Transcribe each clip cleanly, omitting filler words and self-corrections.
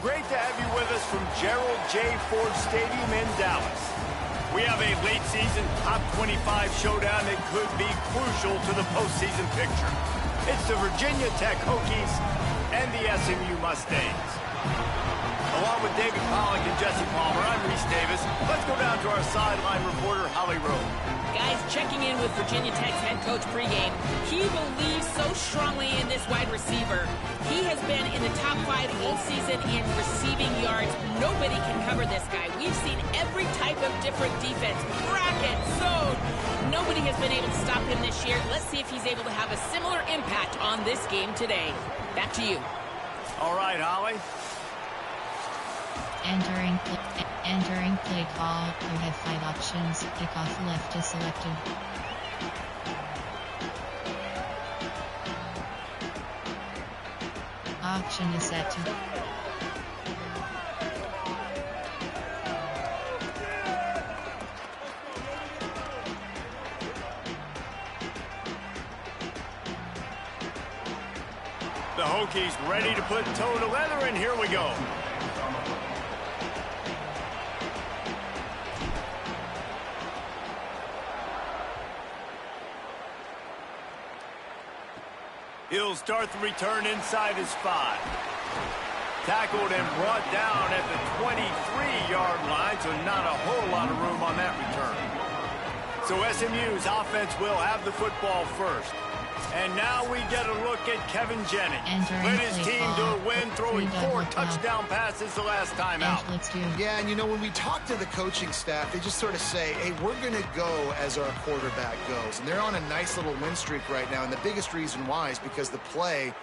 Great to have you with us from Gerald J. Ford Stadium in Dallas. We have a late-season top 25 showdown that could be crucial to the postseason picture. It's the Virginia Tech Hokies and the SMU Mustangs. Along with David Pollock and Jesse Palmer, I'm Reese Davis. Let's go down to our sideline reporter, Holly Rowe. Guys, checking in with Virginia Tech's head coach pregame. He believes so strongly in this wide receiver. He has been in the top 5 all season in receiving yards. Nobody can cover this guy. We've seen every type of different defense, bracket, zone. Nobody has been able to stop him this year. Let's see if he's able to have a similar impact on this game today. Back to you. All right, Holly. Entering play call. You have 5 options. Kickoff left is selected. Option is set to. The Hokies ready to put toe to leather, and here we go. He'll start the return inside his 5. Tackled and brought down at the 23-yard line, so not a whole lot of room on that return. So SMU's offense will have the football first. And now we get a look at Kevin Jennings. Led his team to a win, throwing 4 touchdown passes the last time out. Yeah, and you know, when we talk to the coaching staff, they just sort of say, hey, we're going to go as our quarterback goes. And they're on a nice little win streak right now. And the biggest reason why is because the play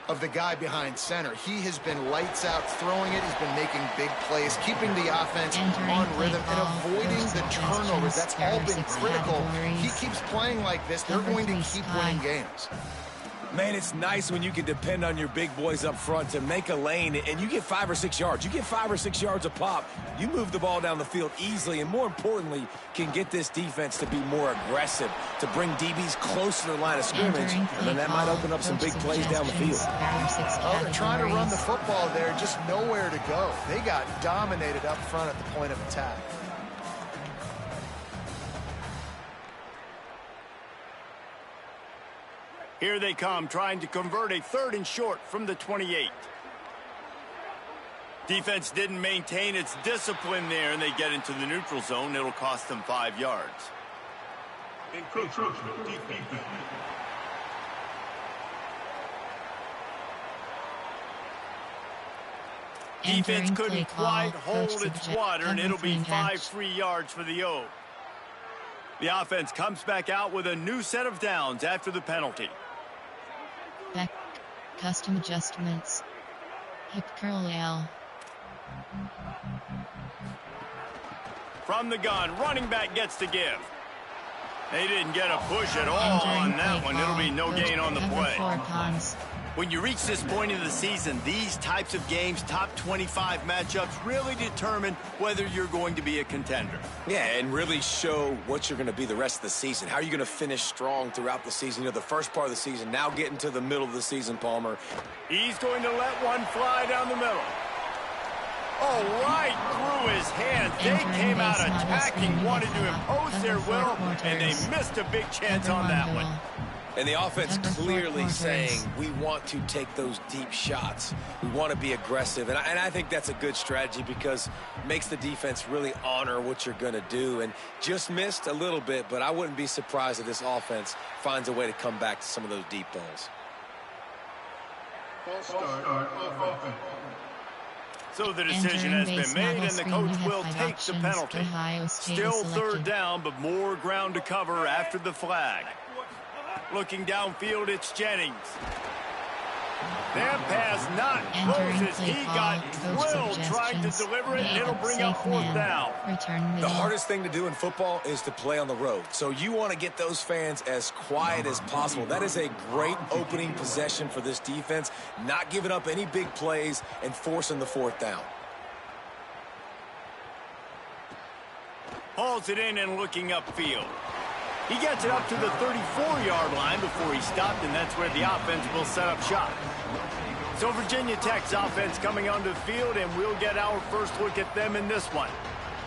of the guy behind center. He has been lights out throwing it. He's been making big plays, keeping the offense on rhythm and avoiding the turnovers. That's all been critical. He keeps playing like this. They're going to keep winning games. Man, it's nice when you can depend on your big boys up front to make a lane, and you get 5 or 6 yards. You get 5 or 6 yards a pop. You move the ball down the field easily, and more importantly, can get this defense to be more aggressive, to bring DBs close to the line of scrimmage, and then that might open up some big plays down the field. Oh, they're trying to run the football there, just nowhere to go. They got dominated up front at the point of attack. Here they come, trying to convert a 3rd and short from the 28. Defense didn't maintain its discipline there, and they get into the neutral zone. It'll cost them 5 yards. Defense couldn't quite hold its water, and it'll be 5 free yards for the O. The offense comes back out with a new set of downs after the penalty. Back. Custom adjustments. Hip curl L. From the gun, running back gets to give. They didn't get a push at all on that one. It'll be no gain on the play. When you reach this point in the season, these types of games, top 25 matchups, really determine whether you're going to be a contender. Yeah, and really show what you're going to be the rest of the season. How are you going to finish strong throughout the season? You know, the first part of the season, now getting to the middle of the season, Palmer. He's going to let one fly down the middle. Oh, right through his hands. They came out attacking, wanted to impose their will, and they missed a big chance on that one. And the offense clearly saying, we want to take those deep shots. We want to be aggressive. And I think that's a good strategy because it makes the defense really honor what you're going to do. And just missed a little bit, but I wouldn't be surprised if this offense finds a way to come back to some of those deep balls. So the decision has been made, and the coach will take the penalty. Still 3rd down, but more ground to cover after the flag. Looking downfield, it's Jennings. That pass not close as he got drilled trying to deliver it, and it'll bring up 4th down. The hardest thing to do in football is to play on the road. So you want to get those fans as quiet as possible. That is a great opening possession for this defense, not giving up any big plays and forcing the 4th down. Hauls it in and looking upfield. He gets it up to the 34-yard line before he stopped, and that's where the offense will set up shop. So Virginia Tech's offense coming onto the field, and we'll get our first look at them in this one.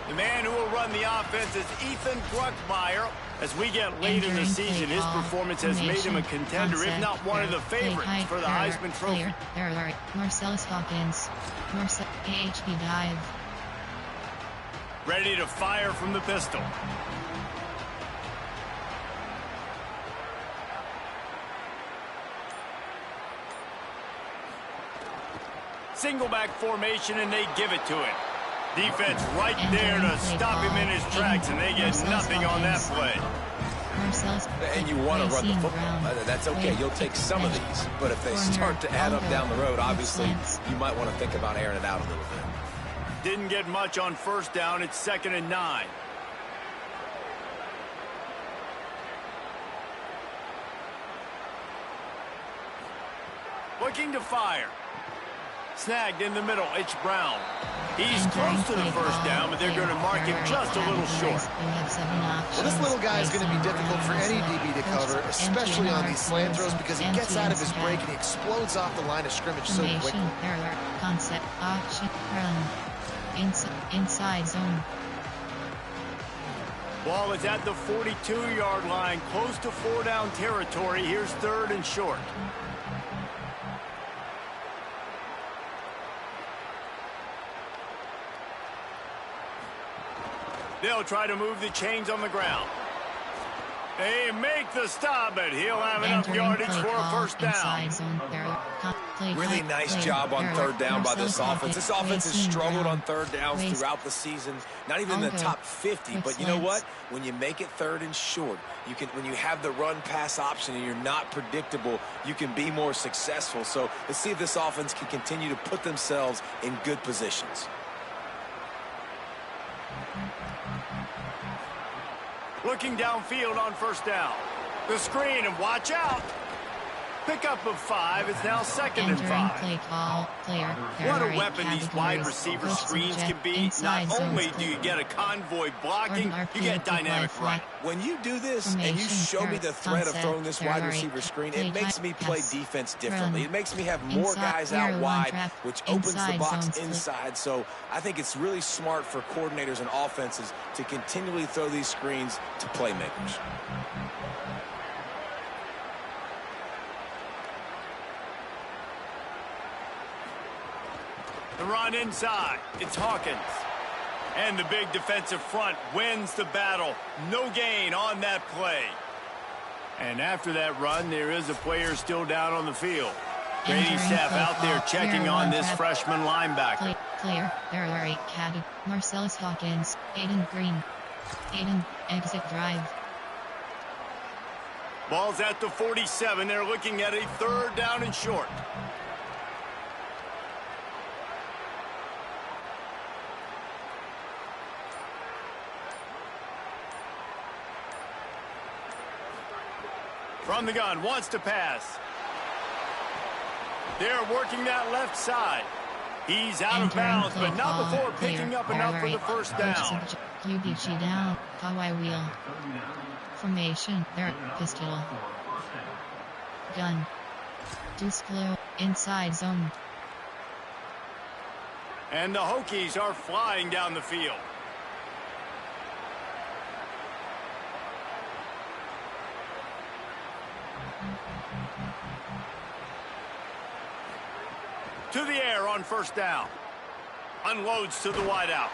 The man who will run the offense is Ethan Bruckmeyer. As we get late in the season, his performance has made him a contender, if not one of the favorites for the Heisman Trophy. Marcellus Hawkins. AHB dive. Ready to fire from the pistol. Single back formation, and they give it to him. Defense right there to stop him in his tracks, and they get nothing on that play. And you want to run the football. That's okay. You'll take some of these. But if they start to add up down the road, obviously, you might want to think about airing it out a little bit. Didn't get much on first down. It's 2nd and 9. Looking to fire. Snagged in the middle. It's Brown. He's close to the first down, but they're going to mark him just a little short. Well, this little guy is going to be difficult for any DB to cover, especially on these slant throws, because he gets out of his break and he explodes off the line of scrimmage so quickly. Concept, option, run. Inside zone. Ball is at the 42-yard line, close to 4-down territory. Here's 3rd and short. They'll try to move the chains on the ground. They make the stop, but he'll have enough yardage for a first down. Really nice job on 3rd down by this offense. This offense has struggled on 3rd downs throughout the season. Not even in the top 50, but you know what? When you make it 3rd and short, when you have the run-pass option and you're not predictable, you can be more successful. So let's see if this offense can continue to put themselves in good positions. Looking downfield on first down. The screen, and watch out. Pickup of 5. It's now 2nd and 5. What a weapon these wide receiver screens can be. Not only do you get a convoy blocking, you get dynamic running. When you do this and you show me the threat of throwing this wide receiver screen, it makes me play defense differently. It makes me have more guys out wide, which opens the box inside. So I think it's really smart for coordinators and offenses to continually throw these screens to playmakers. The run inside. It's Hawkins. And the big defensive front wins the battle. No gain on that play. And after that run, there is a player still down on the field. Training staff out there checking on this freshman linebacker. Clear. There are 8 caddy. Marcellus Hawkins. Aiden Green. Aiden, exit drive. Ball's at the 47. They're looking at a 3rd down and short. From the gun, wants to pass. They're working that left side. He's out of bounds, but not before picking up enough for the first down. UBG down, Kawhi wheel. Formation, there, pistol. Gun. Deuce blue, inside zone. And the Hokies are flying down the field. To the air on first down. Unloads to the wideout.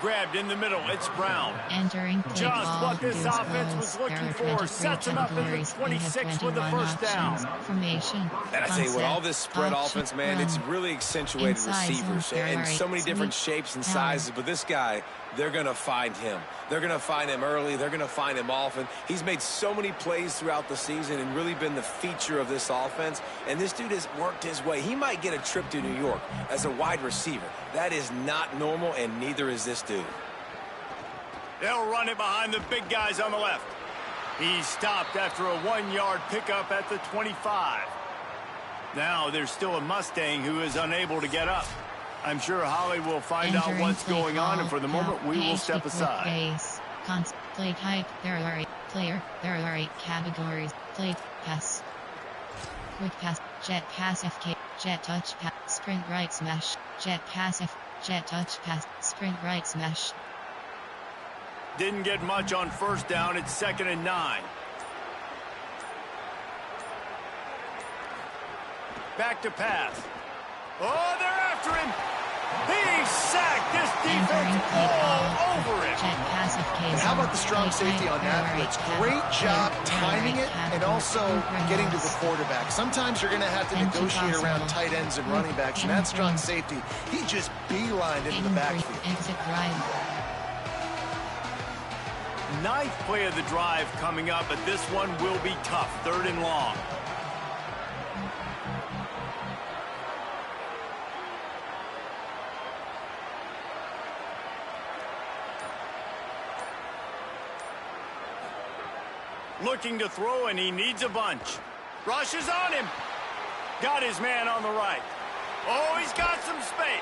Grabbed in the middle. It's Brown. Entering just what this offense was looking for. Sets him up in the 26 with the first down. Formation. And I tell you what, all this spread offense, man, it's really accentuated receivers and so many different shapes and sizes. But this guy, they're going to find him. They're going to find him early. They're going to find him often. He's made so many plays throughout the season and really been the feature of this offense. And this dude has worked his way. He might get a trip to New York as a wide receiver. That is not normal, and neither is this dude. They'll run it behind the big guys on the left. He's stopped after a 1-yard pickup at the 25. Now there's still a Mustang who is unable to get up. I'm sure Holly will find out what's going on, and for the moment, we will step aside. Play type, there are 8 categories. Play pass. Quick pass, jet pass, FK, jet touch pass, sprint right smash, jet pass F, jet touch pass, sprint right smash. Didn't get much on first down. It's 2nd and 9. Back to pass. Oh, they're after him. He's sacked. This defense all over him. Jet pass of And how about the strong safety on that blitz? Great job timing it and also getting to the quarterback. Sometimes you're going to have to negotiate around tight ends and running backs, and that strong safety, he just beelined into the backfield. Exit drive. 9th play of the drive coming up, but this one will be tough. 3rd and long. Looking to throw, and he needs a bunch. Rushes on him. Got his man on the right. Oh, he's got some space.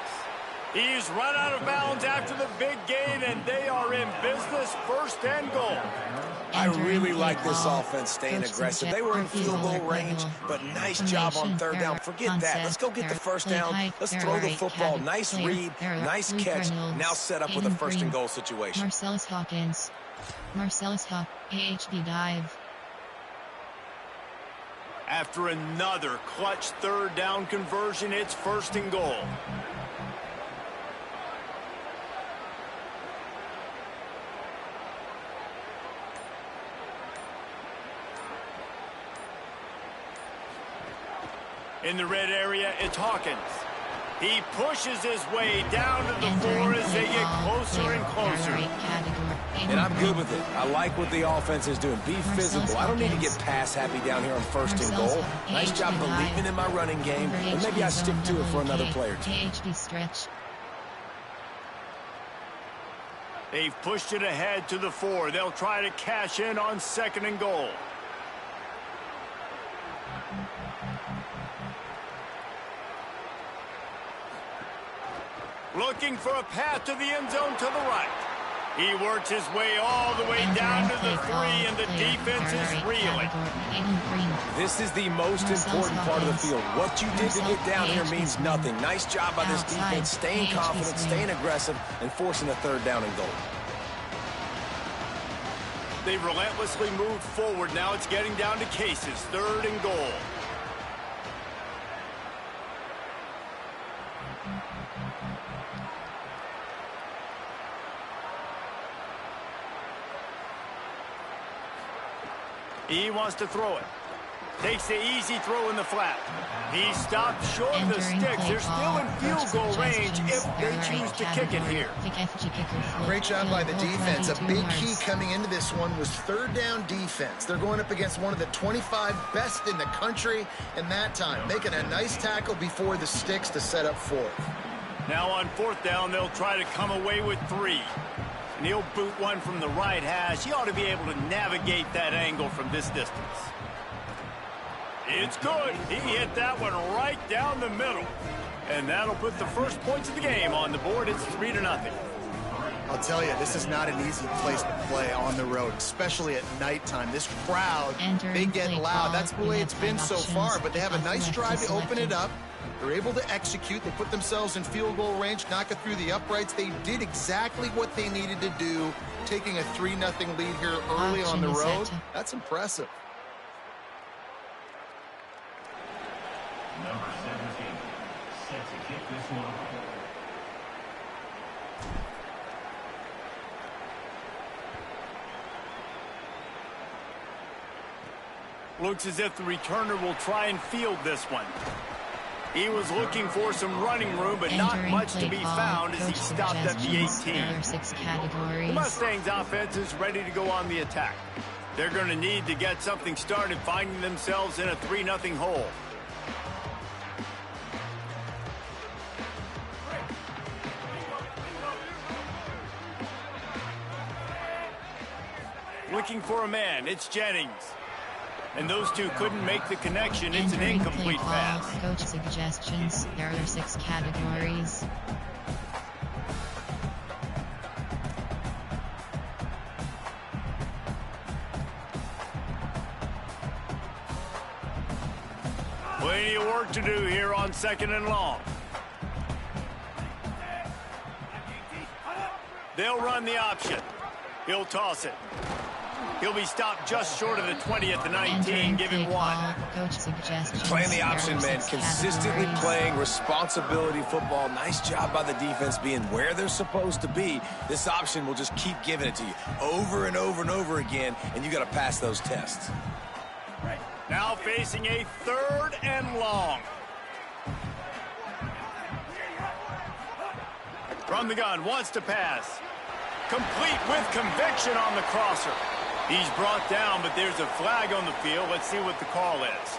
He's run out of bounds after the big gain, and they are in business. 1st and goal. I really like this offense staying aggressive. They were in field goal range, but nice job on 3rd down. Forget that. Let's go get the 1st down. Let's throw the football. Nice read, nice catch. Now set up with a 1st and goal situation. Marcellus Hawkins. Marcellus Hawkins. AHB dive. After another clutch 3rd down conversion, it's 1st and goal. In the red area, it's Hawkins. He pushes his way down to the floor as they get closer and closer. And I'm good with it. I like what the offense is doing. Be physical. I don't need to get pass happy down here on 1st and goal. Nice job believing in my running game, and maybe I stick to it for another player. They've pushed it ahead to the 4. They'll try to cash in on 2nd and goal. Looking for a path to the end zone to the right. He works his way all the way down to the 3, and the defense is reeling. This is the most important part of the field. What you did to get down here means nothing. Nice job by this defense, staying confident, staying aggressive, and forcing a 3rd down and goal. They've relentlessly moved forward. Now it's getting down to cases. 3rd and goal. He wants to throw it. Takes the easy throw in the flat. He stopped short of the sticks. They're still in field goal range if they choose to kick it here. Great job by the defense. A big key coming into this one was 3rd down defense. They're going up against one of the 25 best in the country in that time, making a nice tackle before the sticks to set up 4th. Now on 4th down, they'll try to come away with 3. And he'll boot one from the right hash. He ought to be able to navigate that angle from this distance. It's good. He hit that one right down the middle. And that'll put the first points of the game on the board. It's 3-0. I'll tell you, this is not an easy place to play on the road, especially at nighttime. This crowd, they get loud. That's the way it's been so far, but they have a nice drive to open it up. They're able to execute. They put themselves in field goal range, knock it through the uprights. They did exactly what they needed to do, taking a 3-0 lead here early on the road. That's impressive. Number 17, set to kick this one. Looks as if the returner will try and field this one. He was looking for some running room, but not much to be found as he stopped at the 18. The Mustangs offense is ready to go on the attack. They're going to need to get something started, finding themselves in a 3-0 hole. Looking for a man. It's Jennings. And those two couldn't make the connection. It's an incomplete pass. Coach suggestions. There are 6 categories. Plenty of work to do here on 2nd and long. They'll run the option. He'll toss it. He'll be stopped just short of the 20 at the 19, giving 1. Coach suggestions. Playing the option, man. Consistently playing responsibility football. Nice job by the defense being where they're supposed to be. This option will just keep giving it to you over and over and over again, and you got to pass those tests. Now facing a 3rd and long. From the gun, wants to pass. Complete with conviction on the crosser. He's brought down, but there's a flag on the field. Let's see what the call is.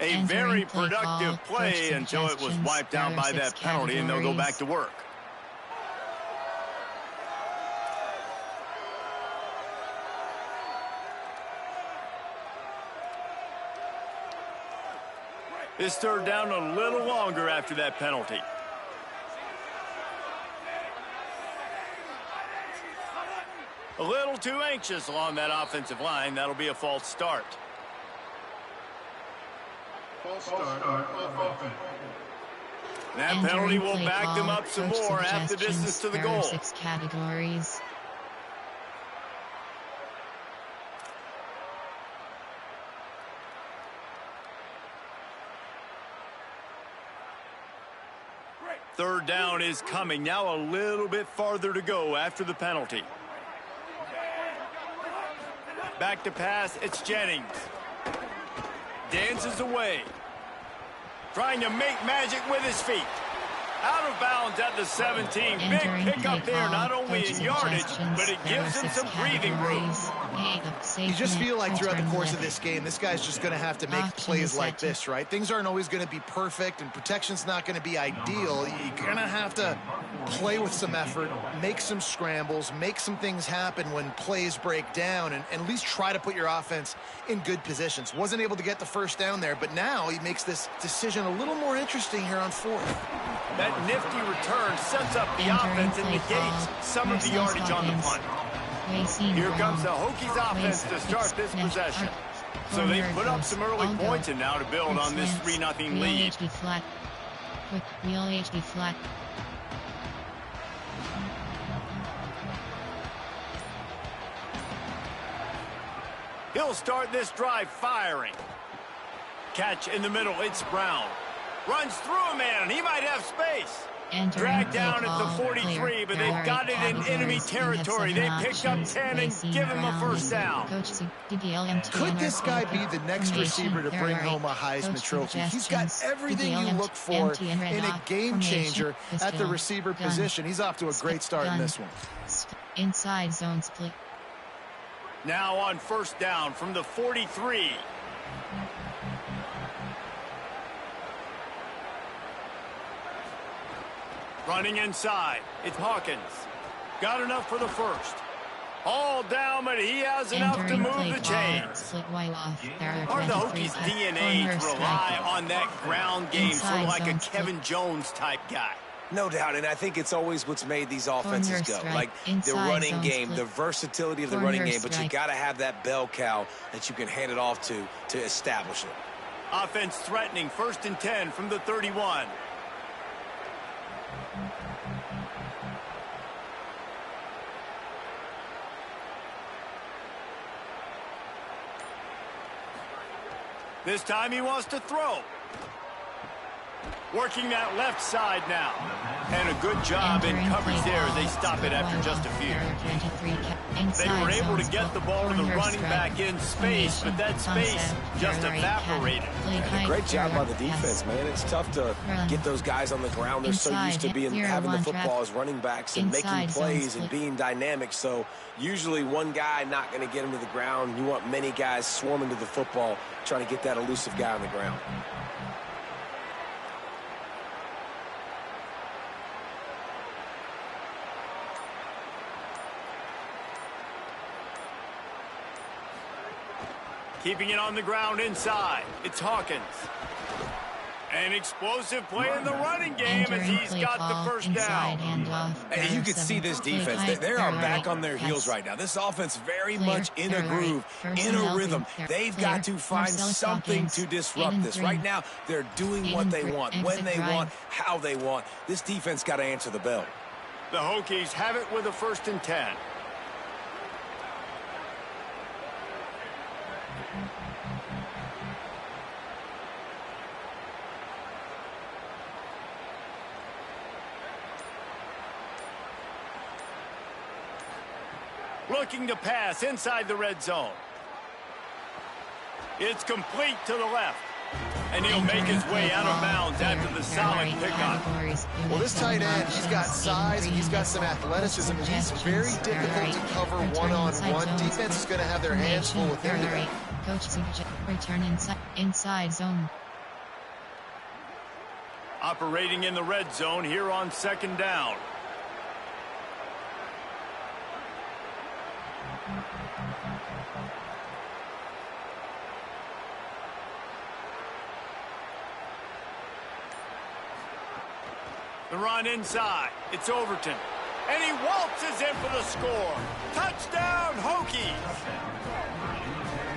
A very productive play until it was wiped out by that penalty, and they'll go back to work. This 3rd down a little longer after that penalty. A little too anxious along that offensive line. That'll be a false start. That penalty will back them up some more half the distance to the goal. 6 categories. Third down is coming. Now a little bit farther to go after the penalty. Back to pass. It's Jennings. Dances away. Trying to make magic with his feet. Out of bounds at the 17. Big pickup there, not only in yardage, but it gives him some breathing room. You just feel like throughout the course of this game, this guy's just going to have to make plays like this, right? Things aren't always going to be perfect, and protection's not going to be ideal. You're going to have to play with some effort, make some scrambles, make some things happen when plays break down, and at least try to put your offense in good positions. Wasn't able to get the 1st down there, but now he makes this decision a little more interesting here on 4th. That nifty return sets up the offense and negates some of the yardage on the punt. Here comes the Hokies offense to start this possession. So they put up some early points and now to build on this 3-0 lead. Wheel HD flat. He'll start this drive firing. Catch in the middle, it's Brown. Runs through a man, and he might have space. Dragged down at the 43, but they've got it in enemy territory. They picked up 10 and give him a 1st down. Could this guy be the next receiver to bring home a Heisman Trophy? He's got everything you look for in a game changer at the receiver position. He's off to a great start in this one. Inside zone split. Now on 1st down from the 43. Running inside. It's Hawkins. Got enough for the 1st. All down, but he has enough to move the chains. Part of the Hokies' DNA to rely on that ground game, sort of like a Kevin Jones type guy. No doubt, and I think it's always what's made these offenses go. Like the running game, the versatility of the running game, but you got to have that bell cow that you can hand it off to establish it. Offense threatening, 1st and 10 from the 31. This time he wants to throw. Working that left side now. And a good job in coverage there as they stop it after just a few. They were able to get the ball to the running back in space, but that space just evaporated. And a great job by the defense, man. It's tough to get those guys on the ground. They're so used to having the football as running backs and making plays and being dynamic. So usually one guy not going to get him to the ground. You want many guys swarming to the football, trying to get that elusive guy on the ground. Keeping it on the ground inside. It's Hawkins. An explosive play in the running game as Entering he's play got call, the first inside down. handoff. And you can see this defense. They are back on their heels right now. This offense very much in a groove, in a rhythm. They've got to find something to disrupt this. Right now, they're doing what they want, when they want, how they want. This defense got to answer the bell. The Hokies have it with a 1st and 10. Looking to pass inside the red zone. It's complete to the left. And he'll make his way out of bounds after the solid pickup. Well, this tight end, he's got size, he's got some athleticism, and he's very difficult to cover one-on-one. Defense is going to have their hands full with him today. Coach suggests return inside zone. Operating in the red zone here on 2nd down. The run inside. It's Overton. And he waltzes in for the score. Touchdown, Hokies.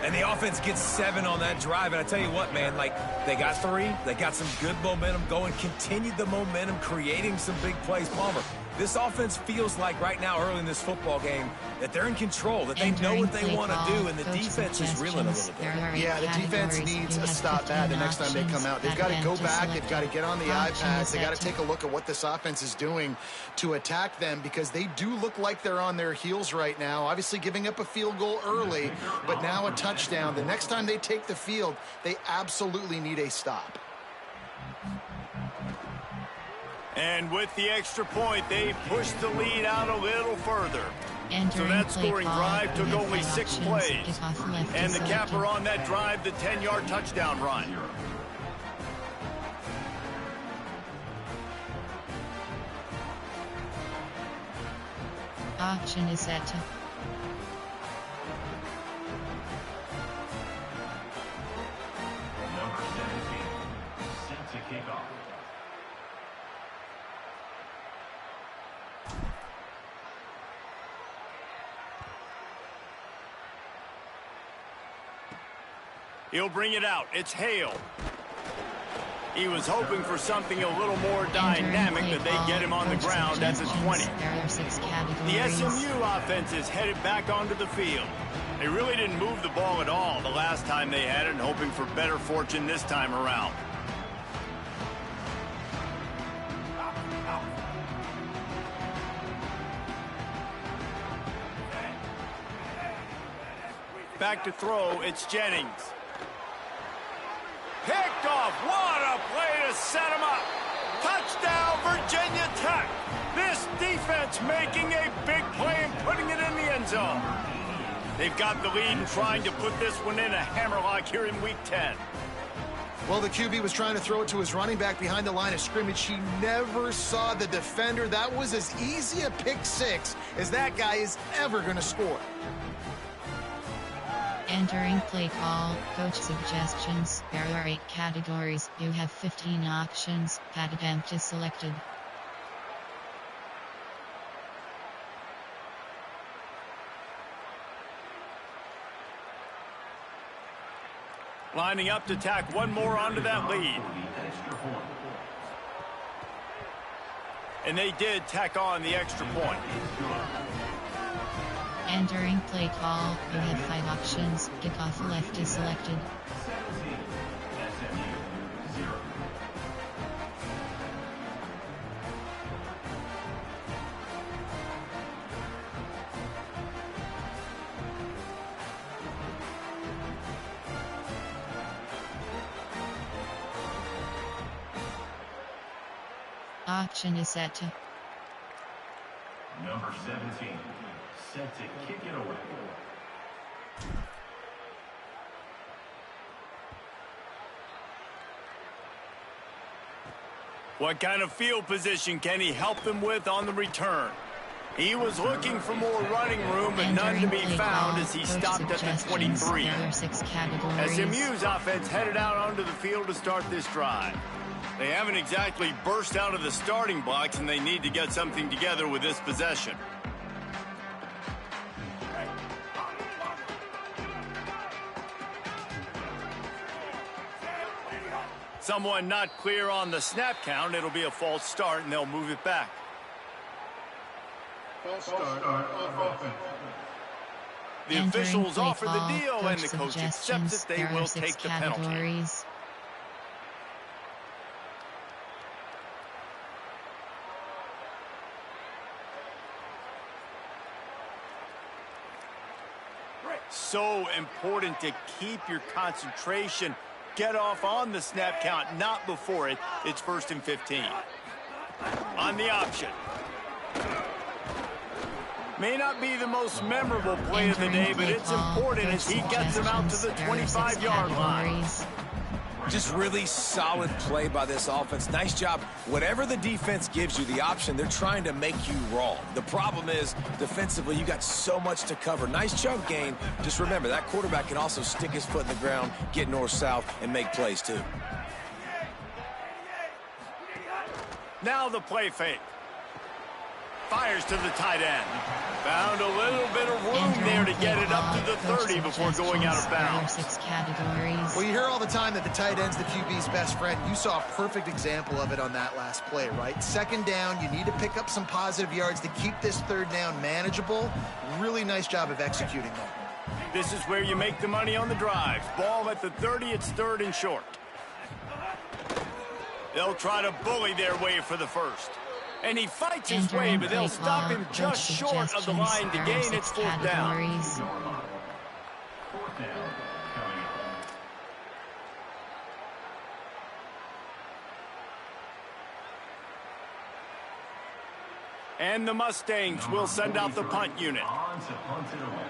And the offense gets 7 on that drive. And I tell you what, man, like, they got 3. They got some good momentum going. Continued the momentum, creating some big plays. Palmer, this offense feels like right now, early in this football game, that they're in control, that they know what they want to do, and the defense is reeling a little bit. Yeah, the defense needs a stop bad the next time they come out. They've got to go back. They've got to get on the iPads. They've got to take a look at what this offense is doing to attack them, because they do look like they're on their heels right now. Obviously giving up a field goal early, but now a touchdown. The next time they take the field, they absolutely need a stop. And with the extra point, they pushed the lead out a little further. So that scoring drive took only 6 plays. And the capper on that drive, the 10-yard touchdown run. Option is set to Number 17, set to kick off. He'll bring it out. It's Hale. He was hoping for something a little more dynamic, that they get him on the ground at the 20. The SMU offense is headed back onto the field. They really didn't move the ball at all the last time they had it, and hoping for better fortune this time around. Back to throw, it's Jennings. Picked off. What a play to set him up. Touchdown, Virginia Tech. This defense making a big play and putting it in the end zone. They've got the lead and trying to put this one in a hammerlock here in Week 10. Well, the QB was trying to throw it to his running back behind the line of scrimmage. He never saw the defender. That was as easy a pick 6 as that guy is ever going to score. Entering play call, coach suggestions. There are 8 categories. You have 15 options. Pad attempt is selected. Lining up to tack one more onto that lead. And they did tack on the extra point. Entering play call, you have 5 options. Kickoff left is selected. Option is set to Number 17, set to kick it away. What kind of field position can he help them with on the return? He was looking for more running room, but none to be found as he stopped at the 23. SMU's offense headed out onto the field to start this drive. They haven't exactly burst out of the starting blocks, and they need to get something together with this possession. Someone not clear on the snap count. It'll be a false start, and they'll move it back. False start off offense. The officials offer the deal, and the coach accepts it. They will take the penalty. So important to keep your concentration. Get off on the snap count, not before it. It's 1st and 15. On the option. May not be the most memorable play of the day, but it's important as he gets them out to the 25-yard line. Just really solid play by this offense. Nice job. Whatever the defense gives you the option, they're trying to make you wrong. The problem is, defensively, you got so much to cover. Nice chunk gain. Just remember, that quarterback can also stick his foot in the ground, get north-south, and make plays too. Now the play fake. Fires to the tight end. Found a little bit of room there to get it up to the 30 before going out of bounds. Well, you hear all the time that the tight end's the QB's best friend. You saw a perfect example of it on that last play, right? 2nd down, you need to pick up some positive yards to keep this 3rd down manageable. Really nice job of executing that. This is where you make the money on the drives. Ball at the 30, it's 3rd and short. They'll try to bully their way for the first. And he fights his way, but they'll stop him just short of the line to gain its 4th down. 4th down coming up. And the Mustangs will send out the punt unit. On to punt it away.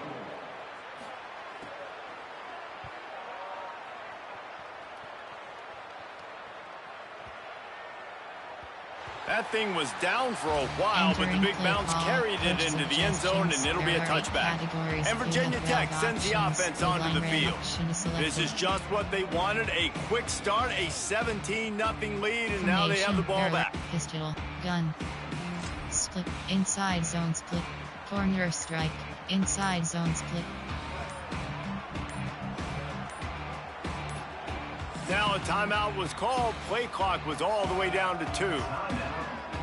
That thing was down for a while, but the big bounce carried it into the end zone, and it'll be a touchback. And Virginia Tech sends the offense onto the field. This is just what they wanted, a quick start, a 17-0 lead, and now they have the ball back. Pistol, gun, split, inside zone split, corner strike, inside zone split. Now a timeout was called. Play clock was all the way down to 2.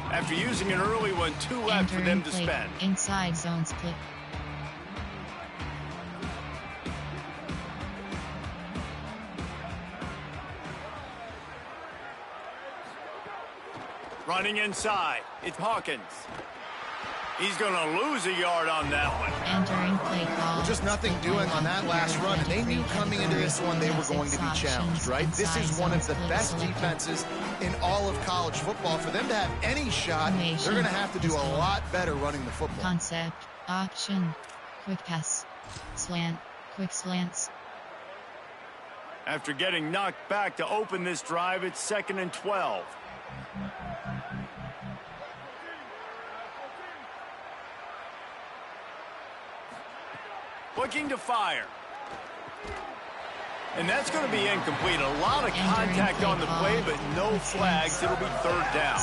After using an early one, 2 left for them to spend. Inside zone split. Running inside, it's Hawkins. He's going to lose a yard on that one. Entering play call. Just nothing doing on that last run, and they knew coming into this one they were going to be challenged, right? This is one of the best defenses in all of college football. For them to have any shot, they're going to have to do a lot better running the football. Concept, option, quick pass, slant, quick slants. After getting knocked back to open this drive, it's 2nd and 12. Looking to fire. And that's going to be incomplete. A lot of contact on the play, but no flags. It'll be 3rd down.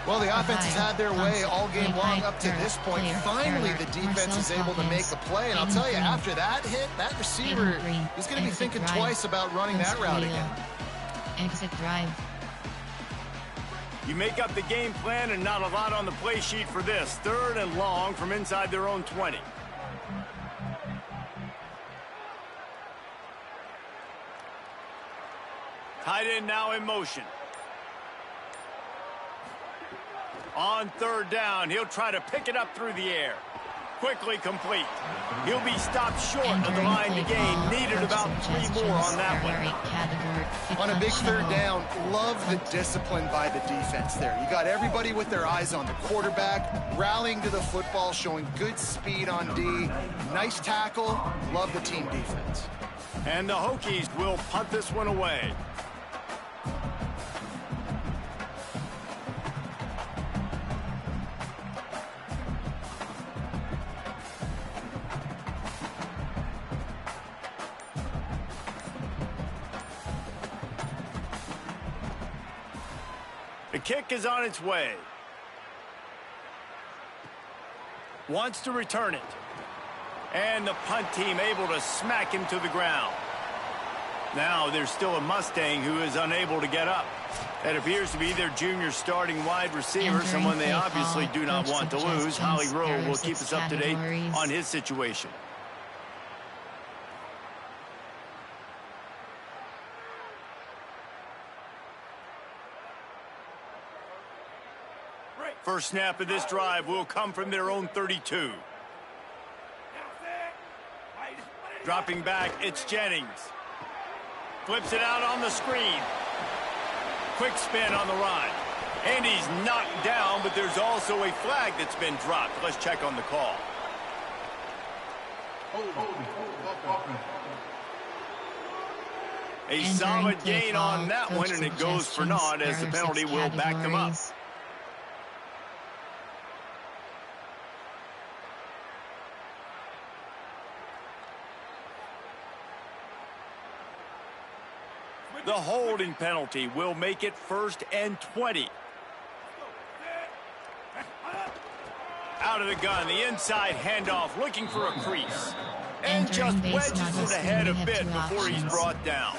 Well, the offense has had their way all game long up to this point. Finally, the defense is able to make a play. And I'll tell you, after that hit, that receiver is going to be thinking twice about running that route again. Exit drive. You make up the game plan and not a lot on the play sheet for this. 3rd and long from inside their own 20. Tight end now in motion. On 3rd down, he'll try to pick it up through the air. Quickly complete. He'll be stopped short of the line to gain. Needed about 3 more on that one. On a big 3rd down, love the discipline by the defense there. You got everybody with their eyes on the quarterback, rallying to the football, showing good speed on D. Nice tackle. Love the team defense. And the Hokies will punt this one away. The kick is on its way. Wants to return it. And the punt team able to smack him to the ground. Now there's still a Mustang who is unable to get up. That appears to be their junior starting wide receiver, someone they obviously do not want to lose. Holly Rowe will keep us up to date on his situation. First snap of this drive will come from their own 32. Dropping back, it's Jennings. Flips it out on the screen. Quick spin on the run. And he's knocked down, but there's also a flag that's been dropped. Let's check on the call. A solid gain on that one, and it goes for naught as the penalty will back them up. The holding penalty will make it 1st and 20. Out of the gun, the inside handoff, looking for a crease. And just wedges it ahead a bit before he's brought down.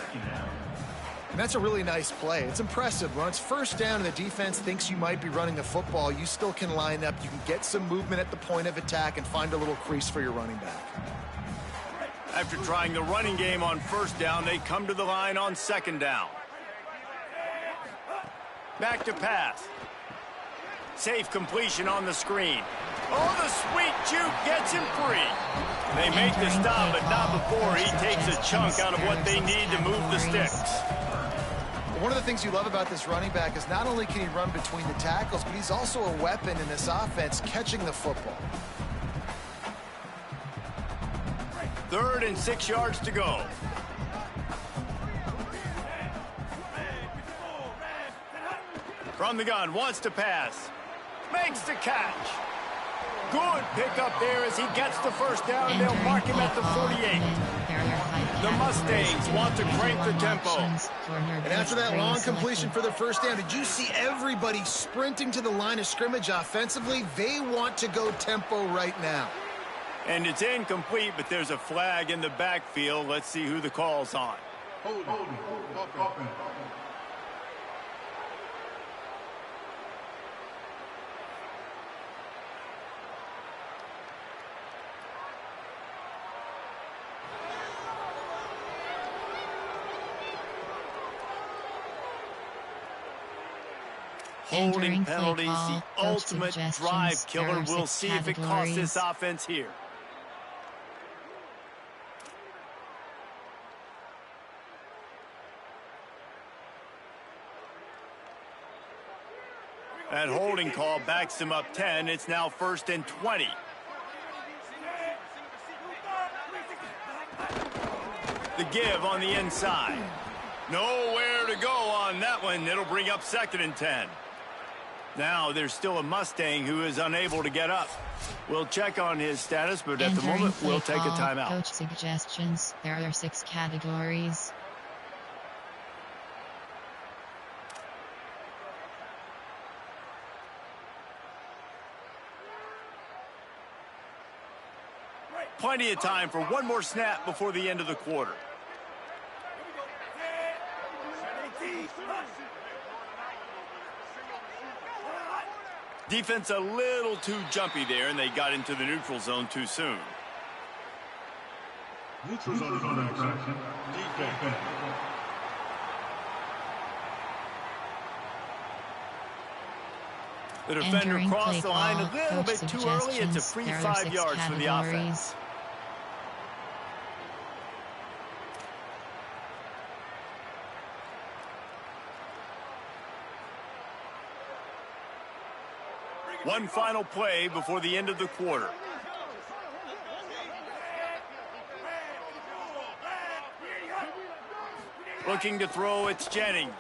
And that's a really nice play. It's impressive. When it's first down and the defense thinks you might be running the football, you still can line up. You can get some movement at the point of attack and find a little crease for your running back. After trying the running game on 1st down, they come to the line on 2nd down. Back to pass. Safe completion on the screen. Oh, the sweet juke gets him free. They make the stop, but not before he takes a chunk out of what they need to move the sticks. One of the things you love about this running back is not only can he run between the tackles, but he's also a weapon in this offense catching the football. 3rd and 6 yards to go. From the gun, wants to pass. Makes the catch. Good pickup there as he gets the 1st down, and they'll mark him at the 48. The Mustangs want to crank the tempo. And after that long completion for the 1st down, did you see everybody sprinting to the line of scrimmage offensively? They want to go tempo right now. And it's incomplete, but there's a flag in the backfield. Let's see who the call's on. Holding penalties, the ultimate drive killer. We'll see if it costs this offense here. That holding call backs him up 10. It's now 1st and 20. The give on the inside. Nowhere to go on that one. It'll bring up 2nd and 10. Now there's still a Mustang who is unable to get up. We'll check on his status, but at the moment we'll take a timeout. Coach suggestions. There are 6 categories. Plenty of time for one more snap before the end of the quarter. Defense a little too jumpy there, and they got into the neutral zone too soon. Neutral zone infraction. Defense. The defender crossed the line a little bit too early. It's a free 5 yards for the offense. One final play before the end of the quarter. Looking to throw, it's Jennings.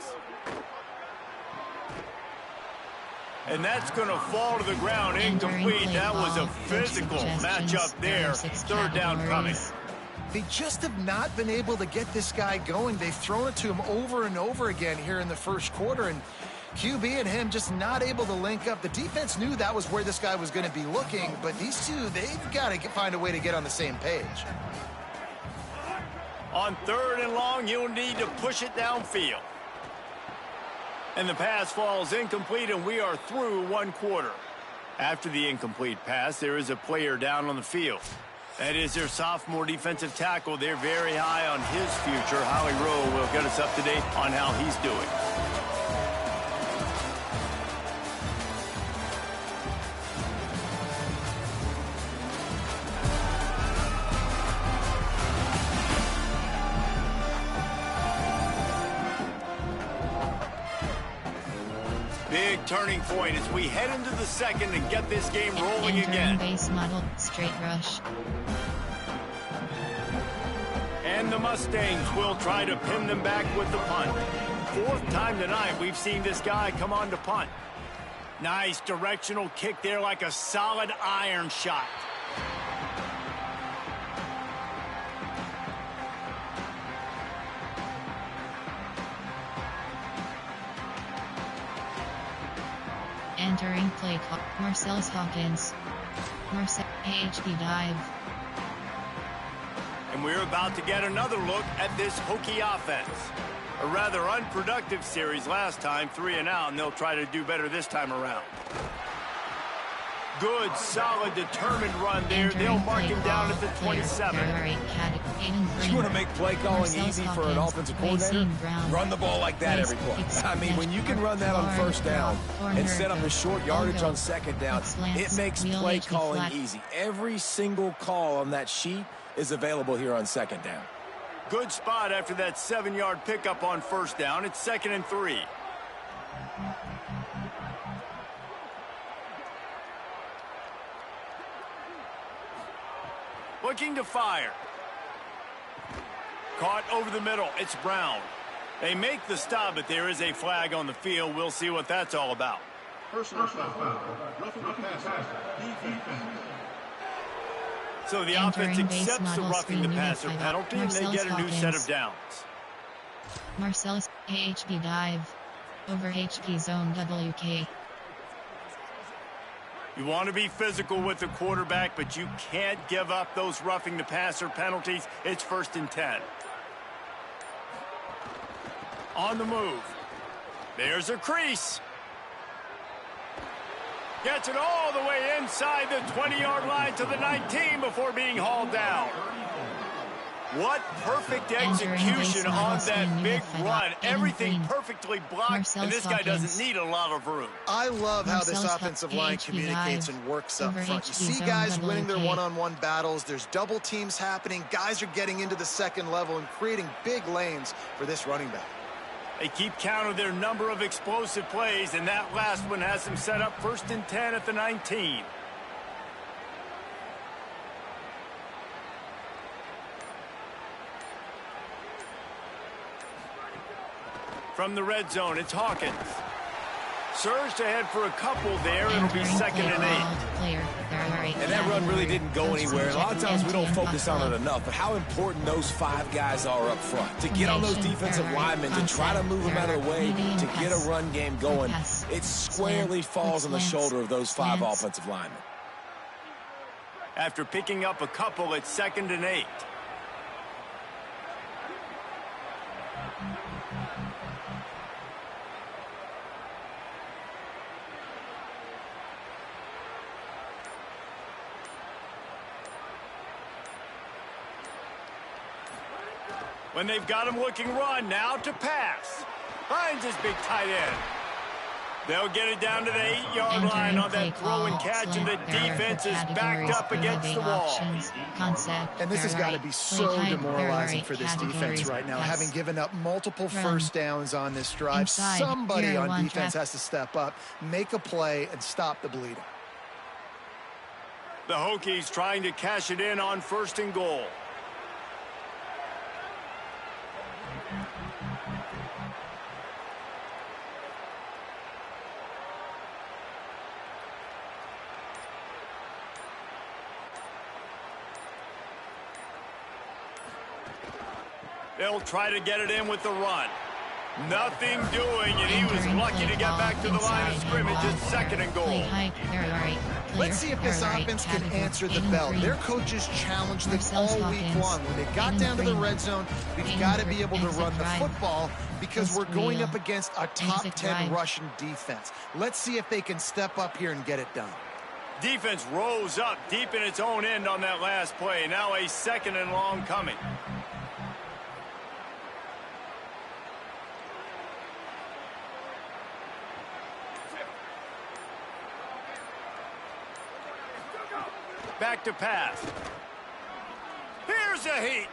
And that's going to fall to the ground incomplete. That was a physical matchup there. 3rd down coming. They just have not been able to get this guy going. They've thrown it to him over and over again here in the 1st quarter. And QB and him just not able to link up. The defense knew that was where this guy was going to be looking, but these two, they've got to find a way to get on the same page. On 3rd and long, you'll need to push it downfield. And the pass falls incomplete, and we are through 1 quarter. After the incomplete pass, there is a player down on the field. That is their sophomore defensive tackle. They're very high on his future. Howie Rowe will get us up to date on how he's doing. Big turning point as we head into the second and get this game rolling again. Base model, straight rush. And the Mustangs will try to pin them back with the punt. 4th time tonight we've seen this guy come on to punt. Nice directional kick there like a solid iron shot. Entering play clock. Marcellus Hawkins. HB dive. And we're about to get another look at this Hokie offense. A rather unproductive series last time, 3 and out, and they'll try to do better this time around. Good, solid, determined run there. They'll mark him down at the 27. You want to make play calling easy for an offensive coordinator? Run the ball like that every play. I mean, when you can run that on 1st down and set up a short yardage on 2nd down, it makes play calling easy. Every single call on that sheet is available here on 2nd down. Good spot after that 7-yard pickup on 1st down. It's 2nd and 3. Looking to fire. Caught over the middle. It's Brown. They make the stop, but there is a flag on the field. We'll see what that's all about. Personal foul. Roughing the passer. Defense. So the offense accepts the roughing the passer penalty, and they get a new set of downs. Marcellus, HB dive. Over HP zone WK. You want to be physical with the quarterback, but you can't give up those roughing the passer penalties. It's 1st and 10. On the move. There's a crease. Gets it all the way inside the 20-yard line to the 19 before being hauled down. What perfect execution on that big run. Everything perfectly blocked, and this guy doesn't need a lot of room. I love how this offensive line communicates and works up front. You see guys winning their one-on-one battles. There's double teams happening. Guys are getting into the 2nd level and creating big lanes for this running back. They keep count of their number of explosive plays, and that last one has them set up 1st and 10 at the 19. From the red zone, it's Hawkins. Surged ahead for a couple there. It'll be 2nd and 8. And that run really didn't go anywhere. A lot of times we don't focus on it enough, but how important those 5 guys are up front. To get on those defensive linemen, to try to move them out of the way, to get a run game going, it squarely falls on the shoulder of those 5 offensive linemen. After picking up a couple, it's 2nd and 8. When they've got him looking run, now to pass. Finds his big tight end. They'll get it down to the 8-yard line on that throw and catch, and the defense is backed up against the wall. And this has got to be so demoralizing for this defense right now, having given up multiple 1st downs on this drive. Somebody on defense has to step up, make a play, and stop the bleeding. The Hokies trying to cash it in on 1st and goal. They'll try to get it in with the run. Nothing doing, and he was lucky to get back to the line of scrimmage. It's 2nd and goal. Let's see if this offense can answer the bell. Their coaches challenged them all week long. When they got down to the red zone, we've got to be able to run the football because we're going up against a top 10 Russian defense. Let's see if they can step up here and get it done. Defense rose up deep in its own end on that last play. Now a 2nd and long coming. Back to pass. Here's a heat.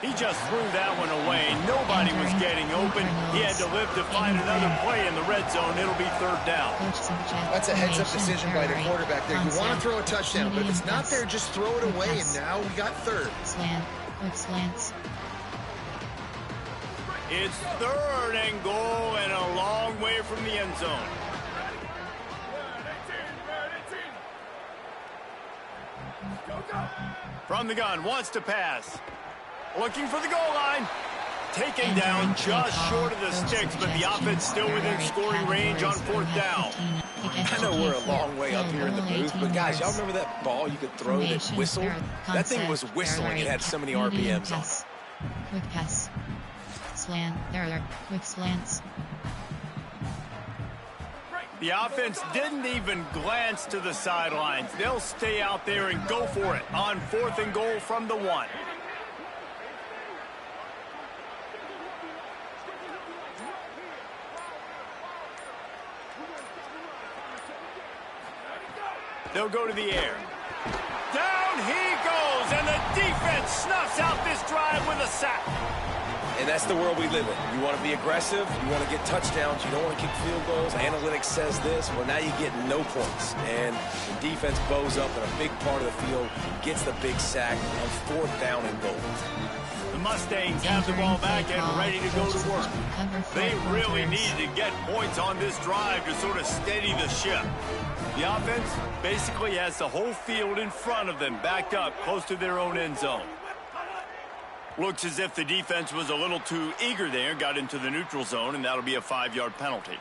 He just threw that one away. Nobody was getting open. He had to live to find another play in the red zone. It'll be 3rd down. That's a heads-up decision by the quarterback there. You want to throw a touchdown, but if it's not there, just throw it away, and now we got 3rd. Slants. It's 3rd and goal and a long way from the end zone. From the gun, wants to pass. Looking for the goal line. Taken down just short of the sticks, but the offense still within scoring range on 4th down. I know we're a long way up here in the booth, but guys, y'all remember that ball you could throw that whistled? That thing was whistling. It had so many RPMs on it. Quick pass. Slant. Quick slants. The offense didn't even glance to the sidelines. They'll stay out there and go for it on 4th and goal from the 1. They'll go to the air. Down he goes, and the defense snuffs out this drive with a sack. And that's the world we live in. You want to be aggressive. You want to get touchdowns. You don't want to kick field goals. Analytics says this. Well, now you get no points. And the defense bows up in a big part of the field, gets the big sack on 4th down and goal. The Mustangs have the ball back and ready to go to work. They really needed to get points on this drive to sort of steady the ship. The offense basically has the whole field in front of them, backed up close to their own end zone. Looks as if the defense was a little too eager there, got into the neutral zone, and that'll be a 5-yard penalty.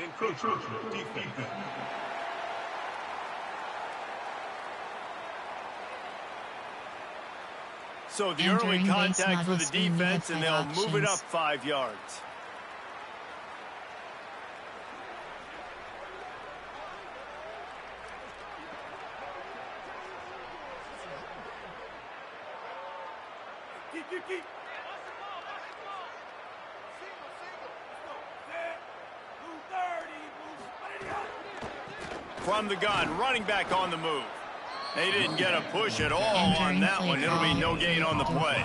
Encroachment, defense. So the early contact for the defense, and they'll move it up 5 yards. From the gun, running back on the move. They didn't get a push at all on that one. It'll be no gain on the play.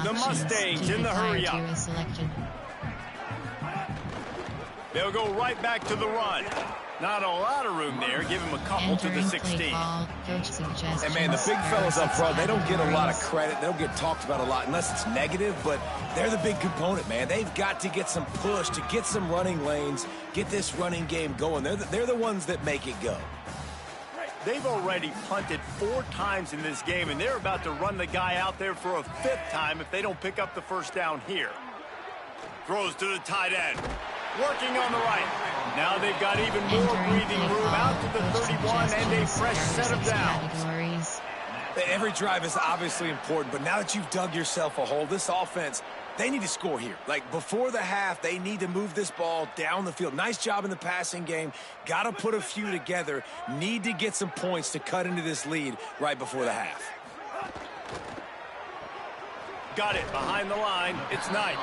The Mustangs in the hurry up. They'll go right back to the run. Not a lot of room there. Give him a couple to the 16. And man, the big fellas up front, they don't get a lot of credit. They don't get talked about a lot unless it's negative, but they're the big component, man. They've got to get some push, to get some running lanes, get this running game going. They're the ones that make it go. They've already punted 4 times in this game, and they're about to run the guy out there for a 5th time if they don't pick up the first down here. Throws to the tight end. Working on the right. Now they've got even more breathing room out to the 31 and a fresh set of downs. Every drive is obviously important, but now that you've dug yourself a hole, this offense, they need to score here. Like, before the half, they need to move this ball down the field. Nice job in the passing game. Got to put a few together. Need to get some points to cut into this lead right before the half. Got it behind the line. It's Knight.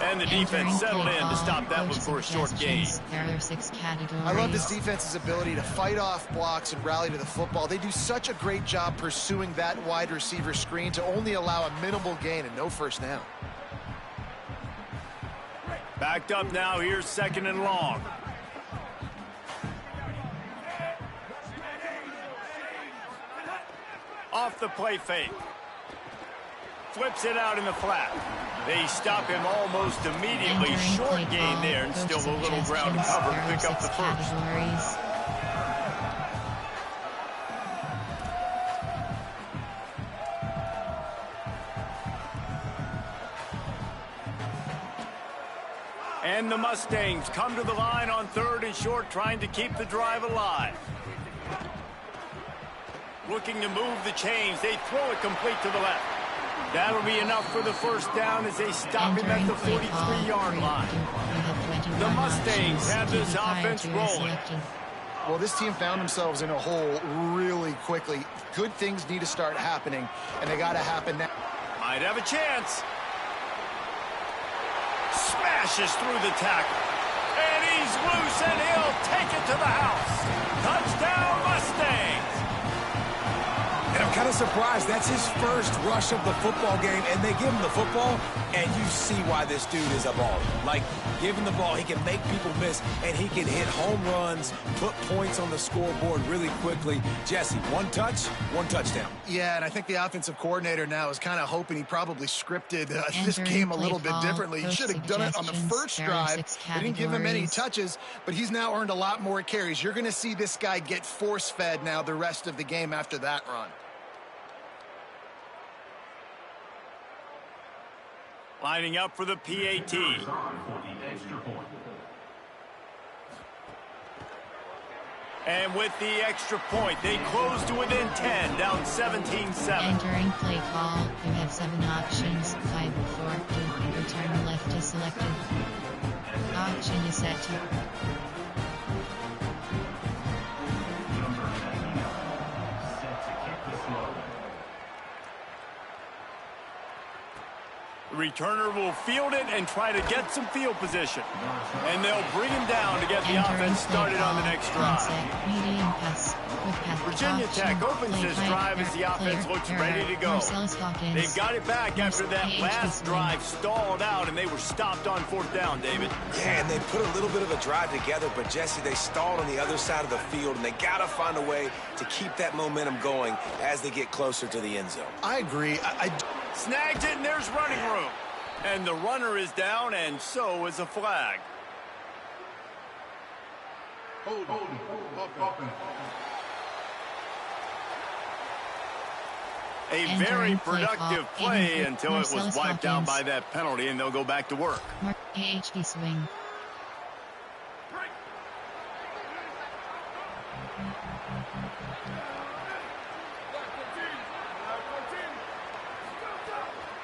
And the defense settled in to stop that one for a short gain. I love this defense's ability to fight off blocks and rally to the football. They do such a great job pursuing that wide receiver screen to only allow a minimal gain and no first down. Backed up now. Here's 2nd and long. Off the play fake. Flips it out in the flat. They stop him almost immediately. Short gain there, and still a little ground to cover to pick up the first. And the Mustangs come to the line on 3rd and short, trying to keep the drive alive. Looking to move the chains. They throw it complete to the left. That'll be enough for the first down as they stop him at the 43-yard line. The Mustangs have this offense rolling. Well, this team found themselves in a hole really quickly. Good things need to start happening, and they got to happen now. Might have a chance. Smashes through the tackle. And he's loose, and he'll take it to the house. Touchdown, Mustangs. And I'm kind of surprised. That's his first rush of the football game, and they give him the football, and you see why this dude is a baller. Like, given the ball, he can make people miss, and he can hit home runs, put points on the scoreboard really quickly. Jesse, one touch, one touchdown. Yeah, and I think the offensive coordinator now is kind of hoping he probably scripted this game a little bit differently. He should have done it on the first drive. They didn't give him any touches, but he's now earned a lot more carries. You're going to see this guy get force-fed now the rest of the game after that run. Lining up for the PAT. And with the extra point, they close to within 10, down 17-7. Entering play call, you have 7 options. 5, 4, 2, return left is selected. Option is set to. The returner will field it and try to get some field position. And they'll bring him down to get the offense started on the next drive. Virginia Tech opens this drive as the offense looks ready to go. They've got it back after that last drive stalled out, and they were stopped on 4th down, David. Yeah, and they put a little bit of a drive together, but Jesse, they stalled on the other side of the field, and they got to find a way to keep that momentum going as they get closer to the end zone. I agree. Snagged it, and there's running room. And the runner is down, and so is a flag. A very productive play until it was wiped out by that penalty, and they'll go back to work. AHD swing.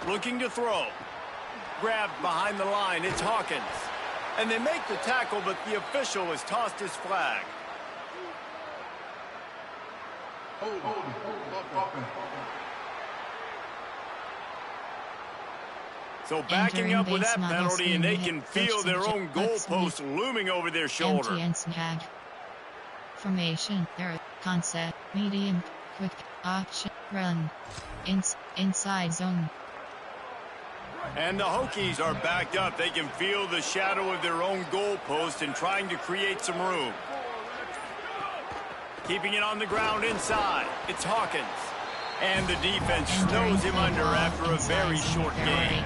Looking to throw. Grabbed behind the line. It's Hawkins. And they make the tackle, but the official has tossed his flag. So backing up with that penalty, and they can feel their own goalpost looming over their shoulder. Formation, error, concept, medium, quick, option, run, inside zone. And the Hokies are backed up. They can feel the shadow of their own goalpost and trying to create some room. Keeping it on the ground inside. It's Hawkins. And the defense snows him under after a very short game.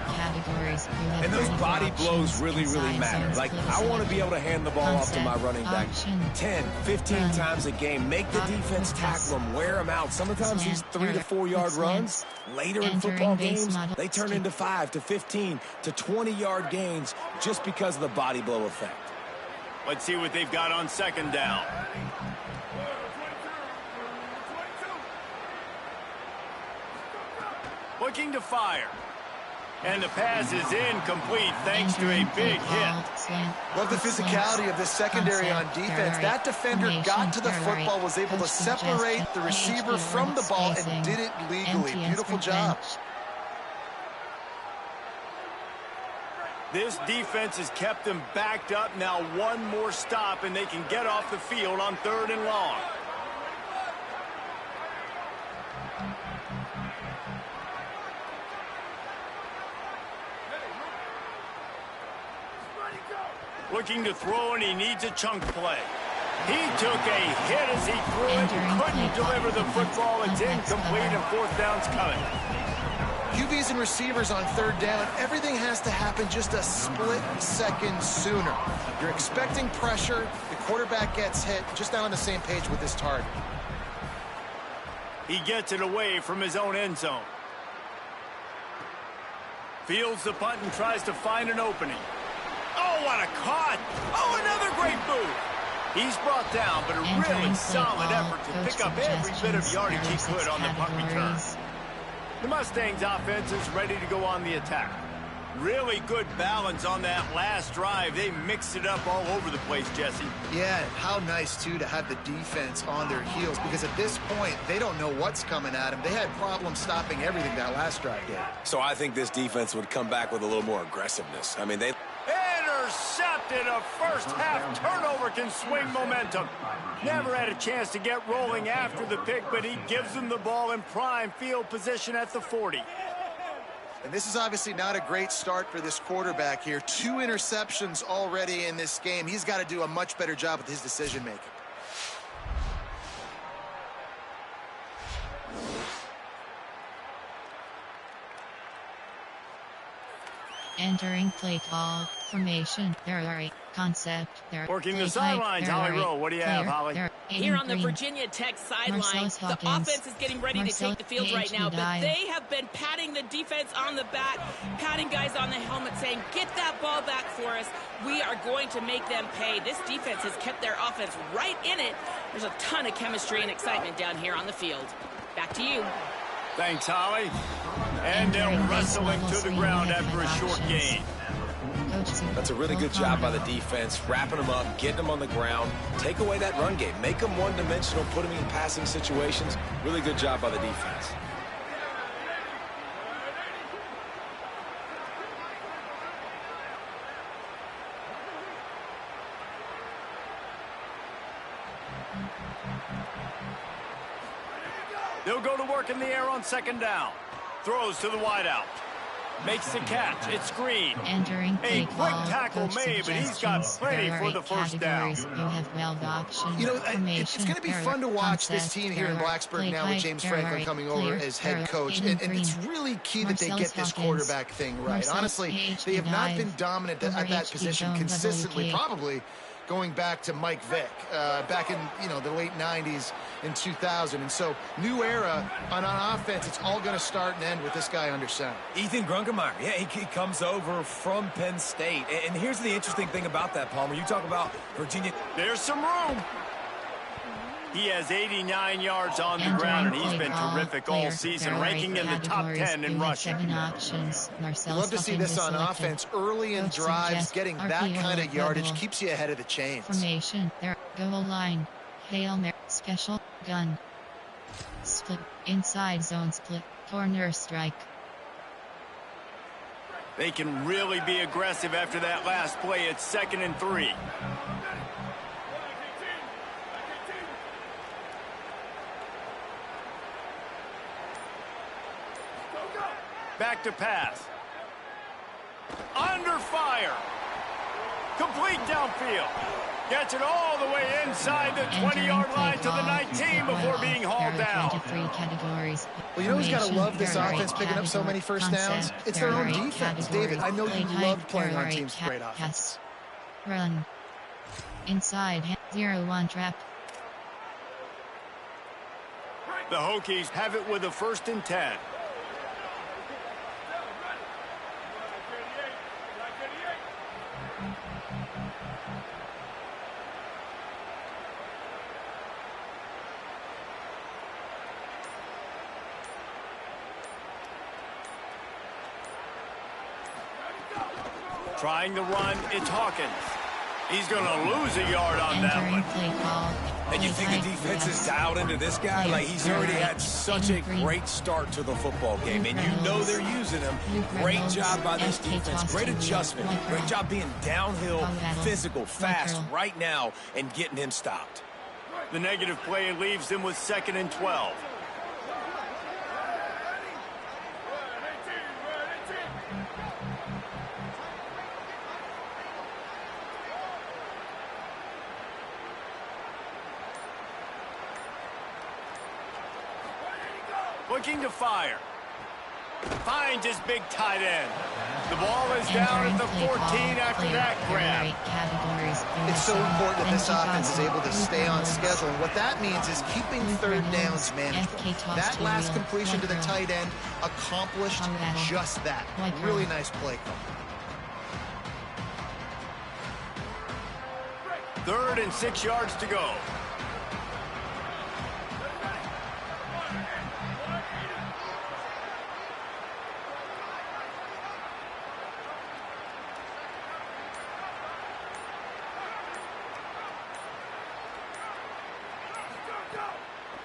And those body blows really, really matter. Like, I want to be able to hand the ball off to my running back 10, 15 times a game. Make the defense tackle him, wear him out. Sometimes these 3 to 4 yard runs, later in football games, they turn into 5 to 15 to 20-yard gains just because of the body blow effect. Let's see what they've got on 2nd down. Looking to fire. And the pass is incomplete thanks to a big hit. Love the physicality of the secondary on defense. That defender got to the football, was able to separate the receiver from the ball, and did it legally. Beautiful job. This defense has kept them backed up. Now one more stop, and they can get off the field on 3rd and long. Looking to throw, and he needs a chunk play. He took a hit as he threw it and couldn't deliver the football. It's incomplete, and 4th down's coming. QBs and receivers on 3rd down, everything has to happen just a split second sooner. You're expecting pressure, the quarterback gets hit, just not on the same page with his target. He gets it away from his own end zone. Fields the punt and tries to find an opening. Oh, what a caught. Oh, another great move. He's brought down, but a really solid effort to pick up every bit of yardage he could on the punt return. The Mustangs offense is ready to go on the attack. Really good balance on that last drive. They mixed it up all over the place, Jesse. Yeah, how nice, too, to have the defense on their heels, because at this point, they don't know what's coming at them. They had problems stopping everything that last drive did. So I think this defense would come back with a little more aggressiveness. I mean, they... Intercepted. A first-half turnover can swing momentum. Never had a chance to get rolling after the pick, but he gives them the ball in prime field position at the 40. And this is obviously not a great start for this quarterback here. 2 interceptions already in this game. He's got to do a much better job with his decision-making. Entering play call. Formation. There are 8. Concept. There. Working the sidelines, Holly Rowe. What do you have, Holly? Here on the Virginia Tech sidelines, the offense is getting ready to take the field right now, but they have been patting the defense on the back, patting guys on the helmet, saying, get that ball back for us. We are going to make them pay. This defense has kept their offense right in it. There's a ton of chemistry and excitement down here on the field. Back to you. Thanks, Holly. And they'll wrestle him to the ground after a short gain. That's a really good job by the defense, wrapping them up, getting them on the ground. Take away that run game. Make them one-dimensional, put them in passing situations. Really good job by the defense. They'll go to work in the air on second down. Throws to the wideout. Makes the catch. It's Green. Entering a quick tackle made, but he's got plenty for the first down. You have 12 options. You know, it's going to be fun to watch this team here in Blacksburg now with James Franklin coming over as head coach. And it's really key that they get this quarterback thing right. Honestly, they have not been dominant at that position consistently, probably going back to Mike Vick, back in, the late 90s and 2000. And so, new era on offense, it's all going to start and end with this guy under center. Ethan Grunkemeyer, yeah, he comes over from Penn State. And here's the interesting thing about that, Palmer. You talk about Virginia. There's some room. He has 89 yards on the ground, and he's been terrific all season, ranking in the top 10 in rushing. You love to see this on offense. Early in drives, getting that kind of yardage keeps you ahead of the chains. Formation, there, goal line, Hail Mary, special, gun, split, inside zone split, corner strike. They can really be aggressive after that last play. It's 2nd and 3. Back to pass. Under fire. Complete downfield. Gets it all the way inside the 20-yard line to the 19 before being hauled down. Well, who's got to love this offense picking up so many first downs? It's their own defense. David, I know you love playing on teams with great offense. Run. Inside 0-1 trap. The Hokies have it with a 1st and 10. Trying to run, it's Hawkins. He's going to lose a yard on that one. And you think the defense is dialed into this guy? Like, he's already had such a great start to the football game, and you know they're using him. Great job by this defense. Great adjustment. Great job being downhill, physical, fast right now, and getting him stopped. The negative play leaves them with 2nd and 12. Looking to fire. Finds his big tight end. The ball is down at the 14 after that grab. It's so important that this offense is able to stay on schedule. And what that means is keeping 3rd downs manageable. That last completion to the tight end accomplished just that. Really nice play call. 3rd and 6 yards to go.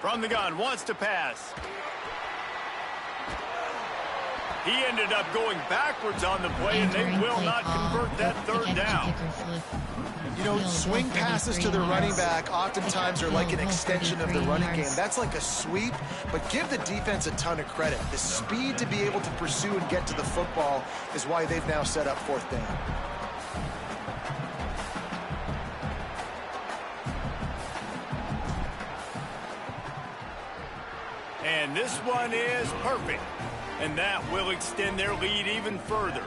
From the gun, wants to pass. He ended up going backwards on the play, and they will not convert that 3rd down. You know, swing passes to the running back oftentimes are like an extension of the running game. That's like a sweep, but give the defense a ton of credit. The speed to be able to pursue and get to the football is why they've now set up 4th down. And this one is perfect. And that will extend their lead even further.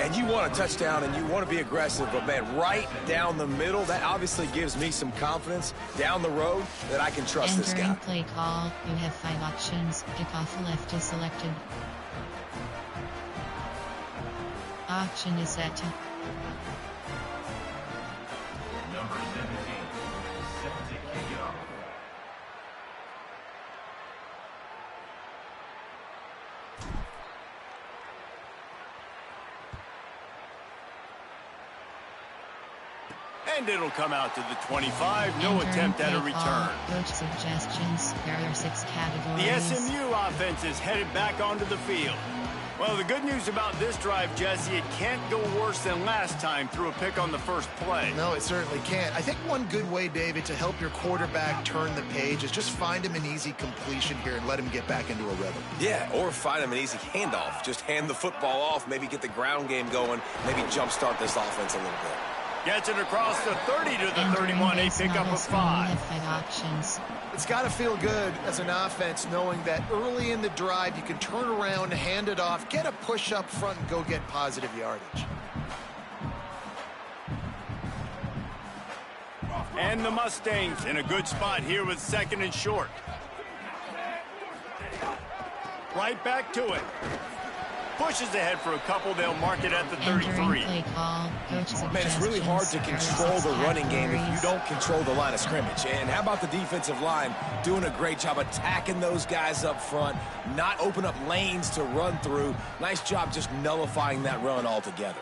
And you want a touchdown and you want to be aggressive, but man, right down the middle, that obviously gives me some confidence down the road that I can trust this guy. Entering play call, you have 5 options. Kickoff left is selected. Option is set to Number 17, set to kick off. And it'll come out to the 25. No attempt at a return. Coach suggestions. There are 6 categories. The SMU offense is headed back onto the field. Well, the good news about this drive, Jesse, it can't go worse than last time through a pick on the first play. No, it certainly can't. I think one good way, David, to help your quarterback turn the page is just find him an easy completion here and let him get back into a rhythm. Yeah, or find him an easy handoff. Just hand the football off, maybe get the ground game going, maybe jumpstart this offense a little bit. Gets it across the 30 to the 31, a pickup of 5. 5 options. It's got to feel good as an offense knowing that early in the drive you can turn around, hand it off, get a push up front, and go get positive yardage. And the Mustangs in a good spot here with 2nd and short. Right back to it. Pushes ahead for a couple. They'll mark it at the 33. Play call. Man, it's really hard to control the running game if you don't control the line of scrimmage. And how about the defensive line doing a great job attacking those guys up front, not open up lanes to run through. Nice job just nullifying that run altogether.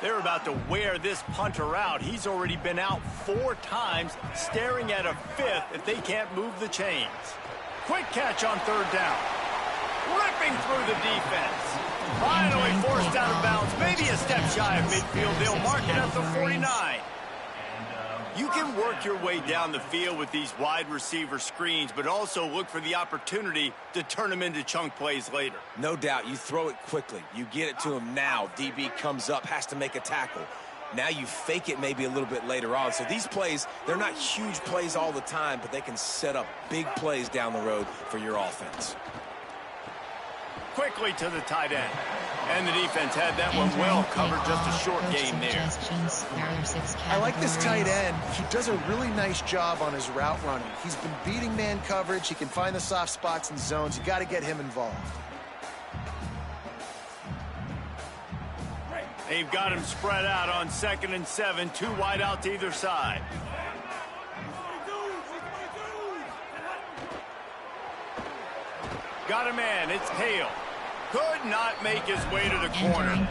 They're about to wear this punter out. He's already been out 4 times, staring at a 5th if they can't move the chains. Quick catch on 3rd down. Ripping through the defense. Finally forced out of bounds. Maybe a step shy of midfield. They'll mark it at the 49. You can work your way down the field with these wide receiver screens, but also look for the opportunity to turn them into chunk plays later. No doubt. You throw it quickly. You get it to him now. DB comes up, has to make a tackle. Now you fake it maybe a little bit later on. So these plays, they're not huge plays all the time, but they can set up big plays down the road for your offense. Quickly to the tight end. And the defense had that one well covered, just a short gain there. I like this tight end. He does a really nice job on his route running. He's been beating man coverage. He can find the soft spots and zones. You got to get him involved. They've got him spread out on 2nd and 7, 2 wide out to either side. Got a man, it's Hale. Could not make his way to the corner.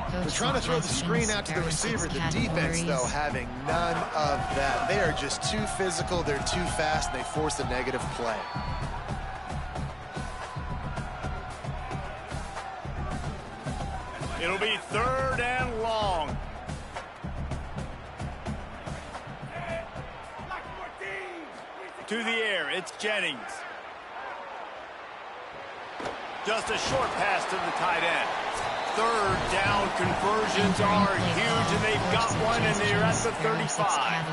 They're trying to throw the screen out to the receiver. The defense, though, having none of that. They are just too physical, they're too fast, and they force a negative play. It'll be 3rd and long. To the air, it's Jennings. Just a short pass to the tight end. 3rd down conversions are huge, and they've got one, and they're at the 35.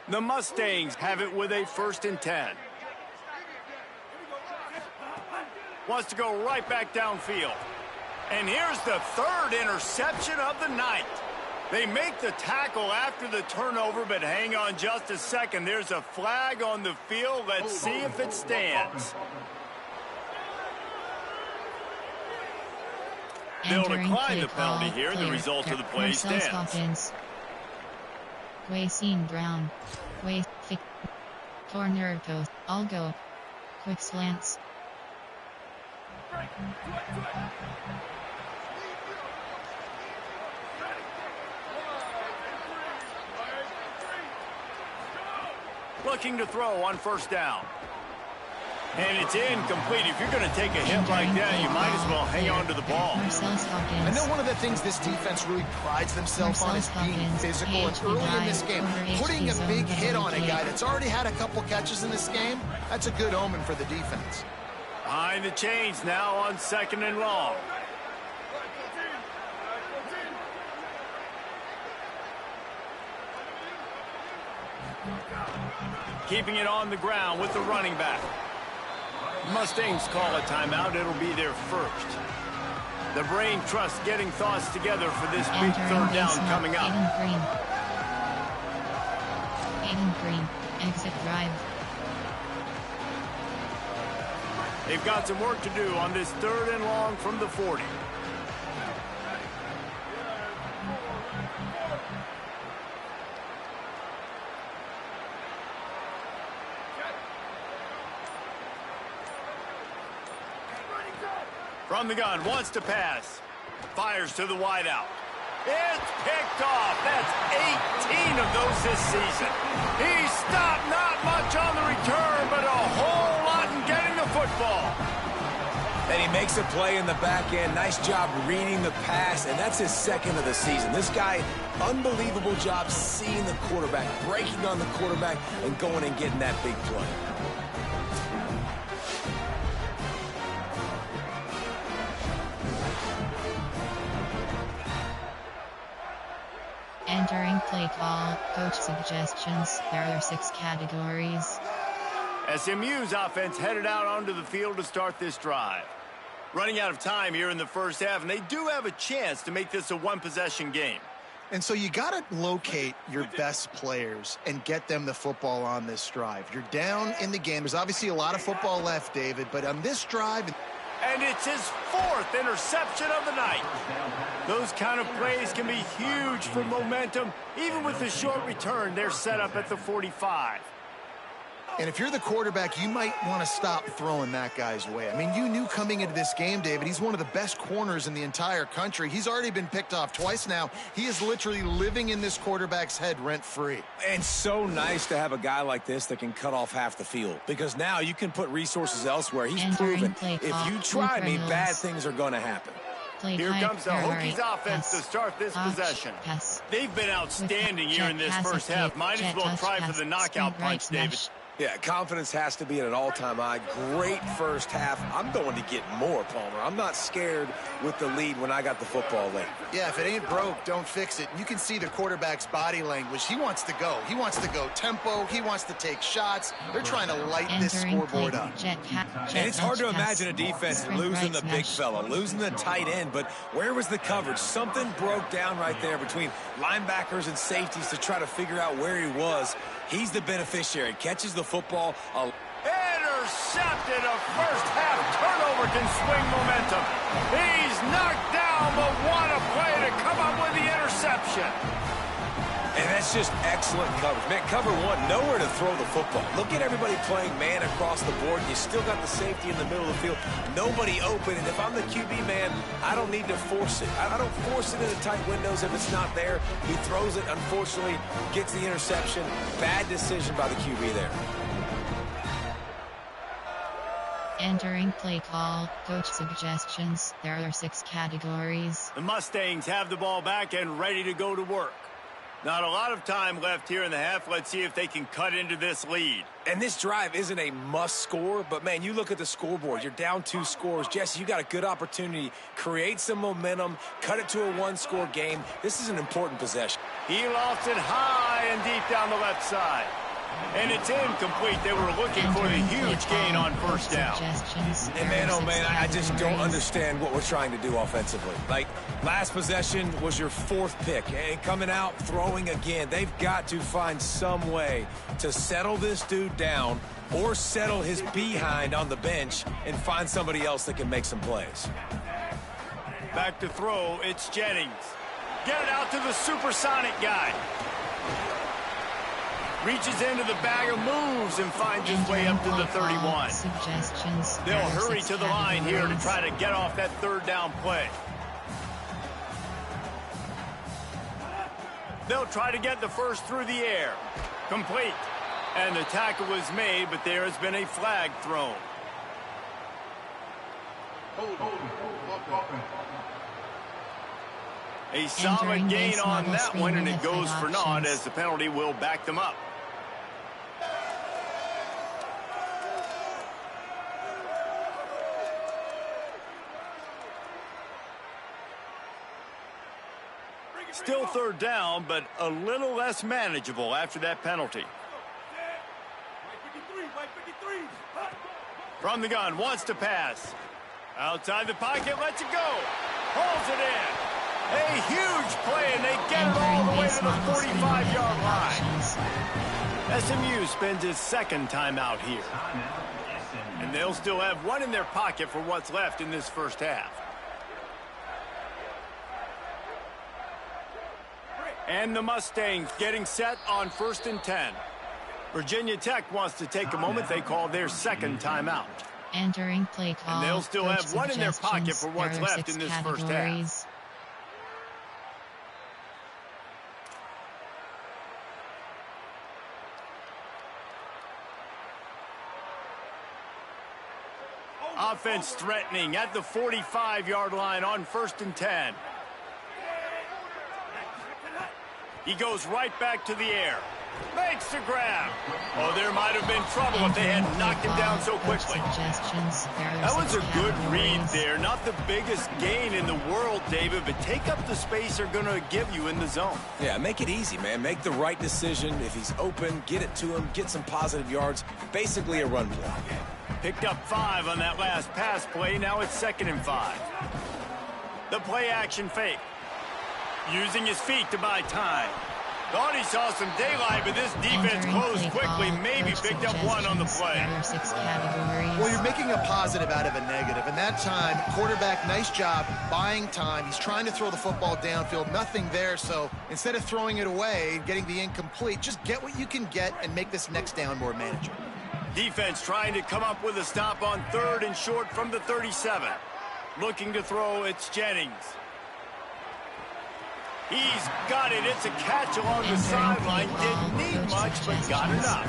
The Mustangs have it with a 1st and 10. Wants to go right back downfield. And here's the 3rd interception of the night. They make the tackle after the turnover, but hang on just a second. There's a flag on the field. Let's see if it stands. They'll decline the penalty here. The result of the play stands. Grayson Brown. Corner post. I'll go. Quick slants. Looking to throw on first down. And it's incomplete. If you're going to take a hit like that, you might as well hang on to the ball. I know one of the things this defense really prides themselves on is being physical. And early in this game, putting a big hit on a guy that's already had a couple catches in this game, that's a good omen for the defense. Behind the chains now on 2nd and long. Keeping it on the ground with the running back. Mustangs call a timeout. It'll be their first. The brain trust getting thoughts together for this big third down coming up. Aiden Green, exit drive. They've got some work to do on this 3rd and long from the 40. From the gun, wants to pass. Fires to the wideout. It's picked off. That's 18 of those this season. He stopped not much on the return, but a whole lot in getting the football. And he makes a play in the back end. Nice job reading the pass, and that's his 2nd of the season. This guy, unbelievable job seeing the quarterback, breaking on the quarterback, and going and getting that big play. Entering play call, coach suggestions. There are 6 categories. SMU's offense headed out onto the field to start this drive. Running out of time here in the first half, and they do have a chance to make this a one-possession game. And so you got to locate your best players and get them the football on this drive. You're down in the game. There's obviously a lot of football left, David, but on this drive... And it's his 4th interception of the night. Those kind of plays can be huge for momentum. Even with the short return, they're set up at the 45. And if you're the quarterback, you might want to stop throwing that guy's way. I mean, you knew coming into this game, David, he's one of the best corners in the entire country. He's already been picked off twice now. He is literally living in this quarterback's head rent-free. And so nice to have a guy like this that can cut off half the field, because now you can put resources elsewhere. He's proven if you try me, bad things are going to happen. Here comes the Hokies offense to start this possession. They've been outstanding here in this first half. Might as well try for the knockout punch, David. Yeah, confidence has to be at an all-time high. Great first half. I'm going to get more, Palmer. I'm not scared with the lead when I got the football late. Yeah, if it ain't broke, don't fix it. You can see the quarterback's body language. He wants to go. He wants to go tempo. He wants to take shots. They're trying to light this scoreboard up. And it's hard to imagine a defense losing the big fella, losing the tight end, but where was the coverage? Something broke down right there between linebackers and safeties to try to figure out where he was. He's the beneficiary. Catches the football. Intercepted. A first half turnover can swing momentum. He's knocked down, but what a play to come up with the interception. And that's just excellent coverage. Man, cover one, nowhere to throw the football. Look at everybody playing man across the board. You still got the safety in the middle of the field. Nobody open. And if I'm the QB, man, I don't need to force it. I don't force it into tight windows if it's not there. He throws it, unfortunately, gets the interception. Bad decision by the QB there. Entering play call, coach suggestions. There are 6 categories. The Mustangs have the ball back and ready to go to work. Not a lot of time left here in the half. Let's see if they can cut into this lead. And this drive isn't a must score, but, man, you look at the scoreboard. You're down 2 scores. Jesse, you got a good opportunity. Create some momentum. Cut it to a 1-score game. This is an important possession. He lost it high and deep down the left side. And it's incomplete. They were looking for the huge gain on first down. And man, oh man, I just don't understand what we're trying to do offensively. Like, last possession was your 4th pick, and coming out, throwing again. They've got to find some way to settle this dude down or settle his behind on the bench and find somebody else that can make some plays. Back to throw, it's Jennings. Get it out to the supersonic guy. Reaches into the bag of moves and finds his way up to the 31. They'll hurry to the line here to try to get off that 3rd down play. They'll try to get the first through the air. Complete. And the tackle was made, but there has been a flag thrown. A solid gain on that one, and it goes for naught as the penalty will back them up. Still 3rd down, but a little less manageable after that penalty. From the gun, wants to pass. Outside the pocket, lets it go. Pulls it in. A huge play, and they get it all the way to the 45-yard line. SMU spends his 2nd timeout here. And they'll still have one in their pocket for what's left in this first half. And the Mustangs getting set on 1st and 10. Virginia Tech wants to take a moment. They call their 2nd timeout. Entering play call. And they'll still have one in their pocket for what's left in this first half. Offense threatening at the 45-yard line on 1st and 10. He goes right back to the air. Makes the grab. Oh, there might have been trouble if they had knocked him down so quickly. That was a good read there. Not the biggest gain in the world, David, but take up the space they're going to give you in the zone. Yeah, make it easy, man. Make the right decision. If he's open, get it to him, get some positive yards. Basically a run play. Picked up 5 on that last pass play. Now it's 2nd and 5. The play action fake. Using his feet to buy time. Thought he saw some daylight, but this defense closed quickly. Maybe picked up 1 on the play. Well, you're making a positive out of a negative. And that time, quarterback, nice job buying time. He's trying to throw the football downfield. Nothing there. So instead of throwing it away, getting the incomplete, just get what you can get and make this next down more manageable. Defense trying to come up with a stop on 3rd and short from the 37. Looking to throw, it's Jennings. He's got it. It's a catch along the sideline. Didn't need much, but got enough.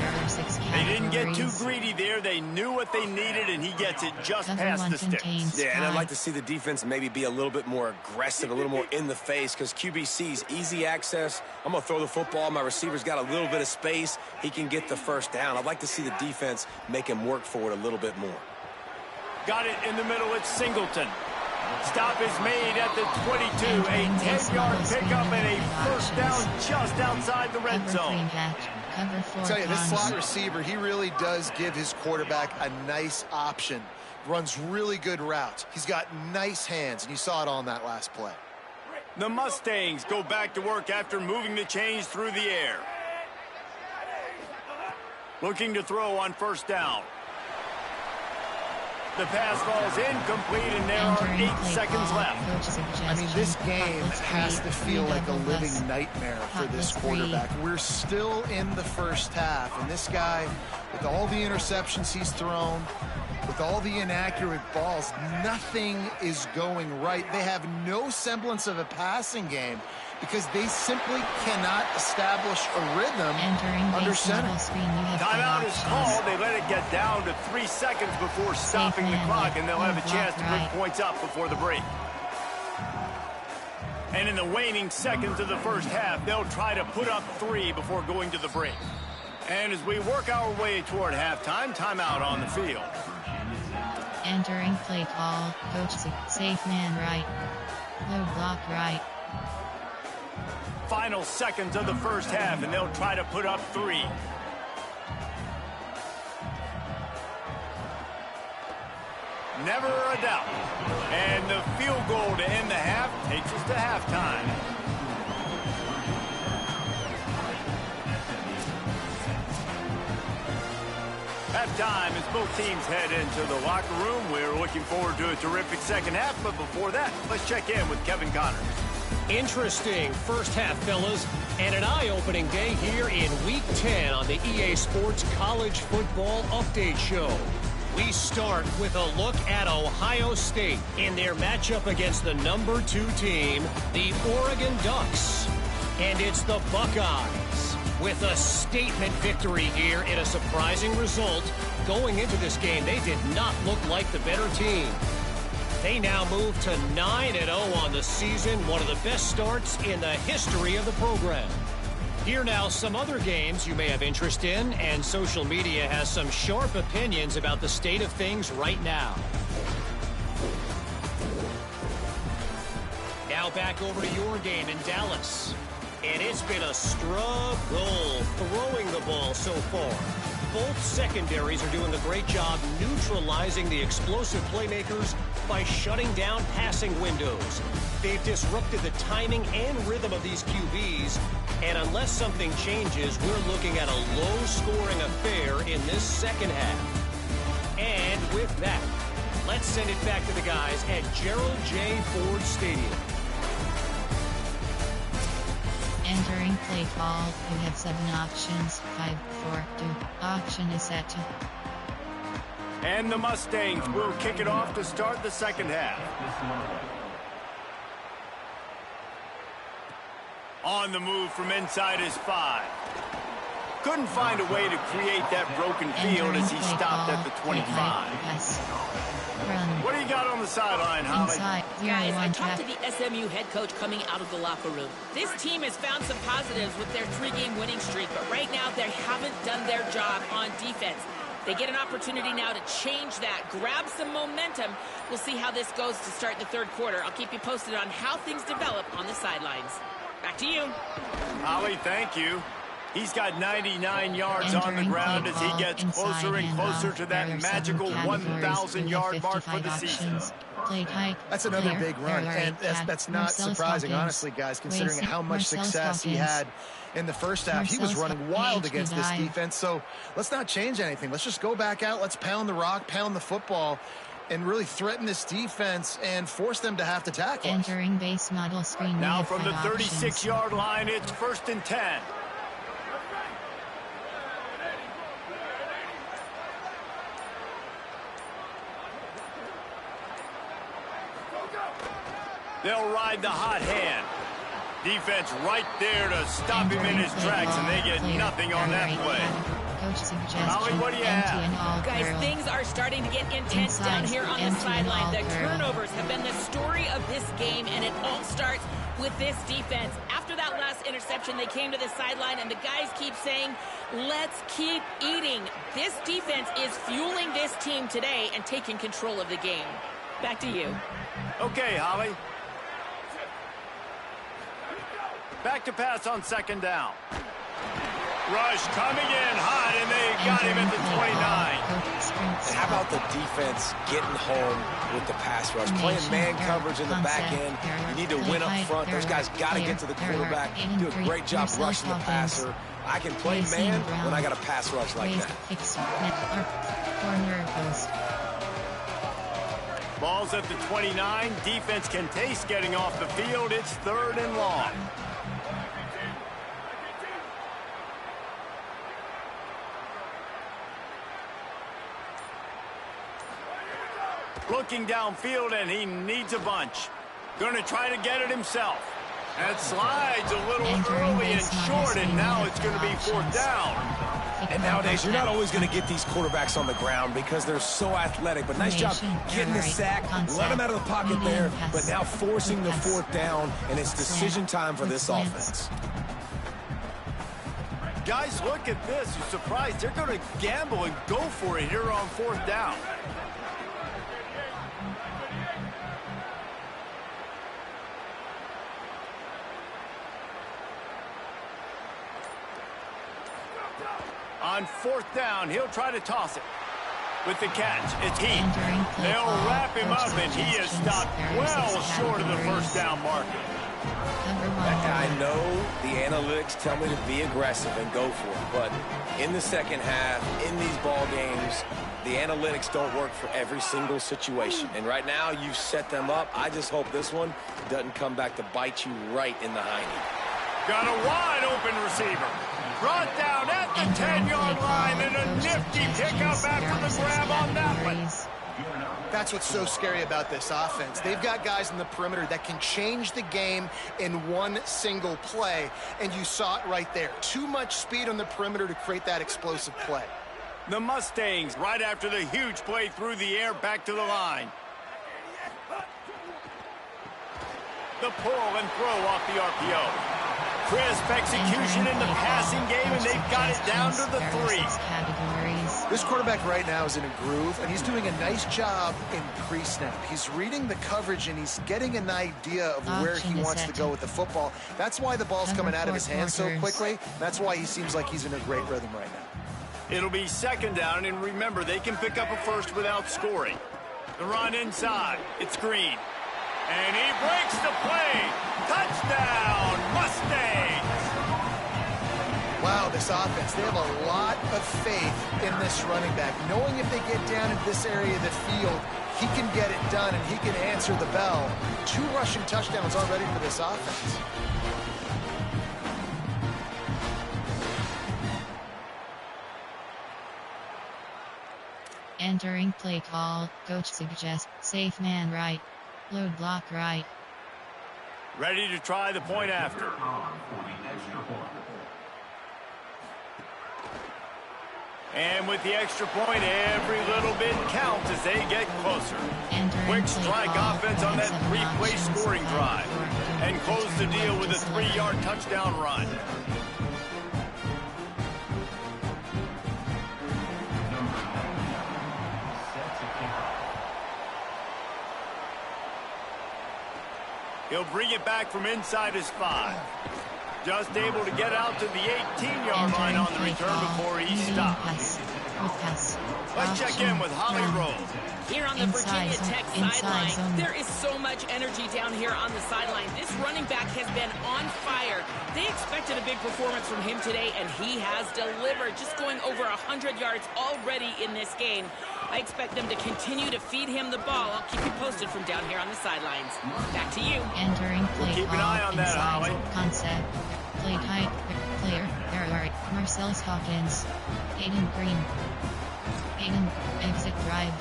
They didn't get too greedy there. They knew what they needed, and he gets it just past the sticks. Yeah, and I'd like to see the defense maybe be a little bit more aggressive, a little more in the face, because QBC's easy access. I'm going to throw the football. My receiver's got a little bit of space. He can get the first down. I'd like to see the defense make him work for it a little bit more. Got it in the middle. It's Singleton. Stop is made at the 22. A 10-yard pickup and a first down just outside the red zone. I'll tell you, this slot receiver, he really does give his quarterback a nice option. Runs really good routes. He's got nice hands, and you saw it on that last play. The Mustangs go back to work after moving the chains through the air. Looking to throw on first down. The pass falls incomplete, and there are 8 seconds left. I mean, this game has to feel like a living nightmare for this quarterback. We're still in the first half, and this guy, with all the interceptions he's thrown, with all the inaccurate balls, nothing is going right. They have no semblance of a passing game because they simply cannot establish a rhythm under center. Timeout is called. They let it get down to 3 seconds before stopping the clock, and they'll have a chance to put points up before the break. And in the waning seconds of the first half, they'll try to put up 3 before going to the break. And as we work our way toward halftime, timeout on the field. Entering play call, coach safe man right, low block right. Final seconds of the first half, and they'll try to put up 3. never a doubt. And the field goal to end the half takes us to halftime. Halftime as both teams head into the locker room. We're looking forward to a terrific second half, but before that, let's check in with Kevin Connors. Interesting first half, fellas, and an eye-opening day here in Week 10 on the EA Sports College Football Update Show. We start with a look at Ohio State in their matchup against the number 2 team, the Oregon Ducks. And it's the Buckeyes with a statement victory here in a surprising result. Going into this game, they did not look like the better team. They now move to 9-0 on the season, one of the best starts in the history of the program. Here now some other games you may have interest in, and social media has some sharp opinions about the state of things right now. Now back over to your game in Dallas. And it's been a struggle throwing the ball so far. Both secondaries are doing a great job neutralizing the explosive playmakers by shutting down passing windows. They've disrupted the timing and rhythm of these QBs, and unless something changes, we're looking at a low-scoring affair in this second half. And with that, let's send it back to the guys at Gerald J. Ford Stadium. Entering play call, you have 7 options, 5, 4, 2, option is set to. And the Mustangs will kick it off to start the second half. On the move from inside his 5. Couldn't find a way to create that broken field as he stopped at the 25. What do you got on the sideline, Holly? Guys, I talked to the SMU head coach coming out of the locker room. This team has found some positives with their 3-game winning streak, but right now they haven't done their job on defense. They get an opportunity now to change that, grab some momentum. We'll see how this goes to start the third quarter. I'll keep you posted on how things develop on the sidelines. Back to you. Holly, thank you. He's got 99 yards on the ground as he gets closer and closer to that magical 1,000-yard mark for the season. That's another big run, and that's not surprising, honestly, guys, considering how much success he had in the first half. He was running wild against this defense, so let's not change anything. Let's just go back out. Let's pound the rock, pound the football, and really threaten this defense and force them to have to tackle us. Entering base model screen. Now from the 36-yard line, it's 1st and 10. They'll ride the hot hand. Defense right there to stop him in his tracks, and they get nothing on that play. Holly, what do you have? Guys, things are starting to get intense down here on the sideline. The turnovers have been the story of this game, and it all starts with this defense. After that last interception, they came to the sideline, and the guys keep saying, let's keep eating. This defense is fueling this team today and taking control of the game. Back to you. Okay, Holly. Back to pass on 2nd down. Rush coming in hot, and they got him at the 29. And how about the defense getting home with the pass rush? Playing man coverage in the back end. You need to win up front. Those guys got to get to the quarterback. Do a great job rushing the passer. I can play man when I got a pass rush like that. Ball's at the 29. Defense can taste getting off the field. It's 3rd and long. Looking downfield, and he needs a bunch. Going to try to get it himself. That slides a little early and short, and now it's going to be 4th down. And nowadays, you're not always going to get these quarterbacks on the ground because they're so athletic. But nice job getting the sack, let them out of the pocket there, but now forcing the 4th down, and it's decision time for this offense. Guys, look at this. You're surprised. They're going to gamble and go for it here on 4th down. On 4th down, he'll try to toss it. With the catch, it's Heath. Entering play They'll call, wrap him coach up, and he is suggestions, stopped well various short of the first categories. down marker. Number 1. I know the analytics tell me to be aggressive and go for it, but in the second half, in these ball games, the analytics don't work for every single situation. And right now, you've set them up. I just hope this one doesn't come back to bite you right in the hiney. Got a wide open receiver. Brought down at the 10-yard line, and a nifty pickup after the grab on that one. That's what's so scary about this offense. They've got guys in the perimeter that can change the game in one single play, and you saw it right there. Too much speed on the perimeter to create that explosive play. The Mustangs, right after the huge play through the air, back to the line. The pull and throw off the RPO. Crisp execution in the passing game, and they've got it down to the 3. This quarterback right now is in a groove, and he's doing a nice job in pre-snap. He's reading the coverage, and he's getting an idea of where he wants to go with the football. That's why the ball's coming out of his hands so quickly. That's why he seems like he's in a great rhythm right now. It'll be second down, and remember, they can pick up a first without scoring. The run inside. It's Green. And he breaks the play. Touchdown, Mustangs! Wow, this offense, they have a lot of faith in this running back. Knowing if they get down in this area of the field, he can get it done and he can answer the bell. 2 rushing touchdowns already for this offense. Entering play call, coach suggests safe man right, load block right. Ready to try the point after. And with the extra point, every little bit counts as they get closer. Quick strike offense on that 3-play scoring drive. And close the deal with a 3-yard touchdown run. He'll bring it back from inside his 5. Just able to get out to the 18-yard line on the return before he stops. Let's check in with Holly Rose. Here on the Virginia Tech sideline, there is so much energy down here on the sideline. This running back has been on fire. They expected a big performance from him today, and he has delivered, just going over 100 yards already in this game. I expect them to continue to feed him the ball. I'll keep you posted from down here on the sidelines. Back to you. Entering play Keep an eye on that, Holly. Concept. Play type. Player. Error. Marcellus Hawkins. Aiden Green. Aiden. Exit drive.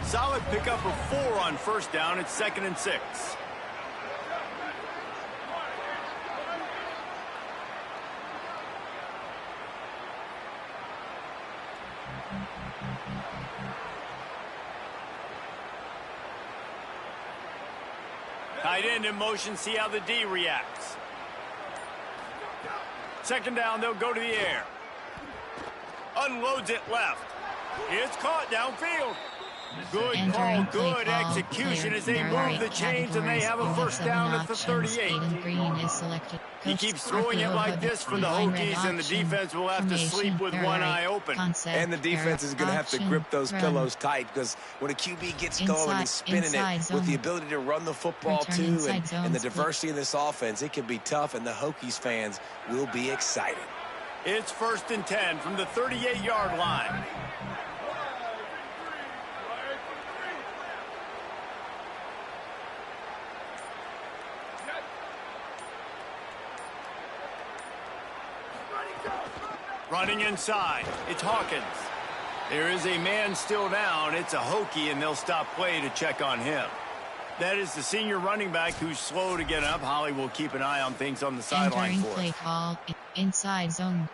Solid pickup of 4 on first down. It's 2nd and 6. Tight end in motion, see how the D reacts. 2nd down, they'll go to the air. Unloads it left. It's caught downfield. Good call, good execution as they move the chains and they have a first down at the 38. He keeps throwing it like this for the Hokies, and the defense will have to sleep with one eye open. And the defense is going to have to grip those pillows tight, because when a QB gets going and he's spinning it with the ability to run the football too and the diversity of this offense, it can be tough, and the Hokies fans will be excited. It's 1st and 10 from the 38-yard line. Running inside, it's Hawkins. There is a man still down. It's a Hokie, and they'll stop play to check on him. That is the senior running back who's slow to get up. Holly will keep an eye on things on the sideline for us. Play call, inside zone.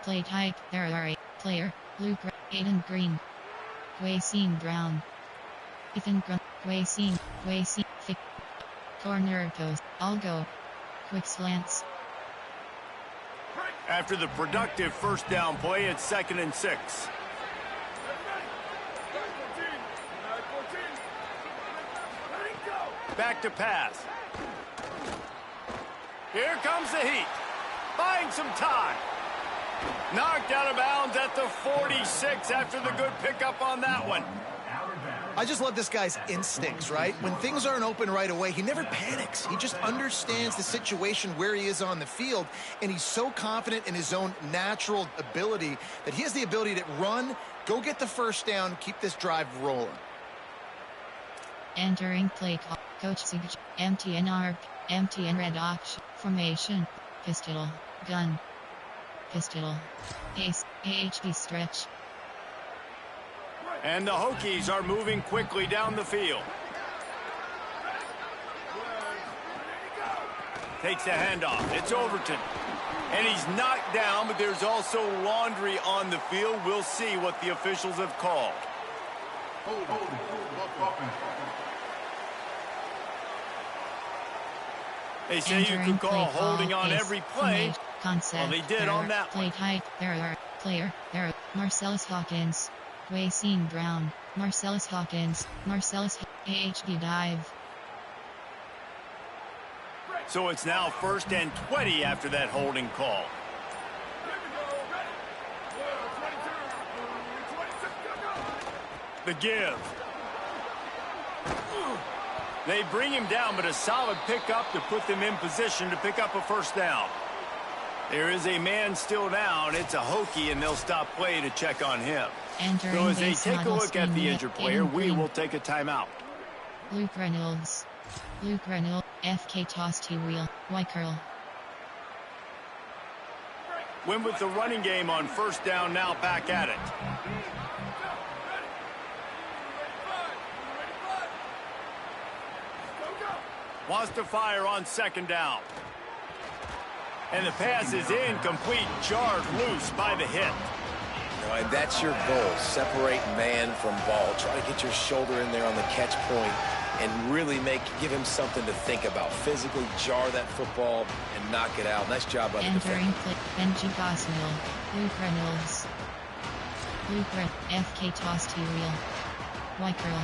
Play type, error, player, Luke, Aiden Green. Quaycine Brown. Ethan Grun, Quaycine, Thick. Corner post, I'll go. Quick slants. After the productive first down play, it's 2nd and 6. Back to pass. Here comes the heat. Buying some time. Knocked out of bounds at the 46 after the good pickup on that one. I just love this guy's instincts, right? When things aren't open right away, he never panics. He just understands the situation where he is on the field, and he's so confident in his own natural ability that he has the ability to run, go get the first down, keep this drive rolling. Entering play call. Coach Sig. MTN red option. Formation. Pistol. Gun. Pistol. Ace. AHP stretch. And the Hokies are moving quickly down the field. Takes the handoff. It's Overton. And he's knocked down, but there's also laundry on the field. We'll see what the officials have called. They say you can call holding on every play. Well, they did on that play tight. Player. Marcellus Hawkins. Wayne Brown. Marcellus Hawkins. AHD dive. So it's now 1st and 20 after that holding call. The give. They bring him down, but a solid pickup to put them in position to pick up a first down. There is a man still down. It's a Hokie, and they'll stop play to check on him. So as they take a look at the injured player, we will take a timeout. Luke Reynolds. FK toss T-wheel. Y curl. Went with the running game on first down, now back at it. Wants to fire on 2nd down. And the pass is incomplete, jarred loose by the hit. And that's your goal. Separate man from ball. Try to get your shoulder in there on the catch point and really give him something to think about. Physically jar that football and knock it out. Nice job by the defender. Benji Gosnell. Luke Reynolds. FK toss T-wheel. Y curl.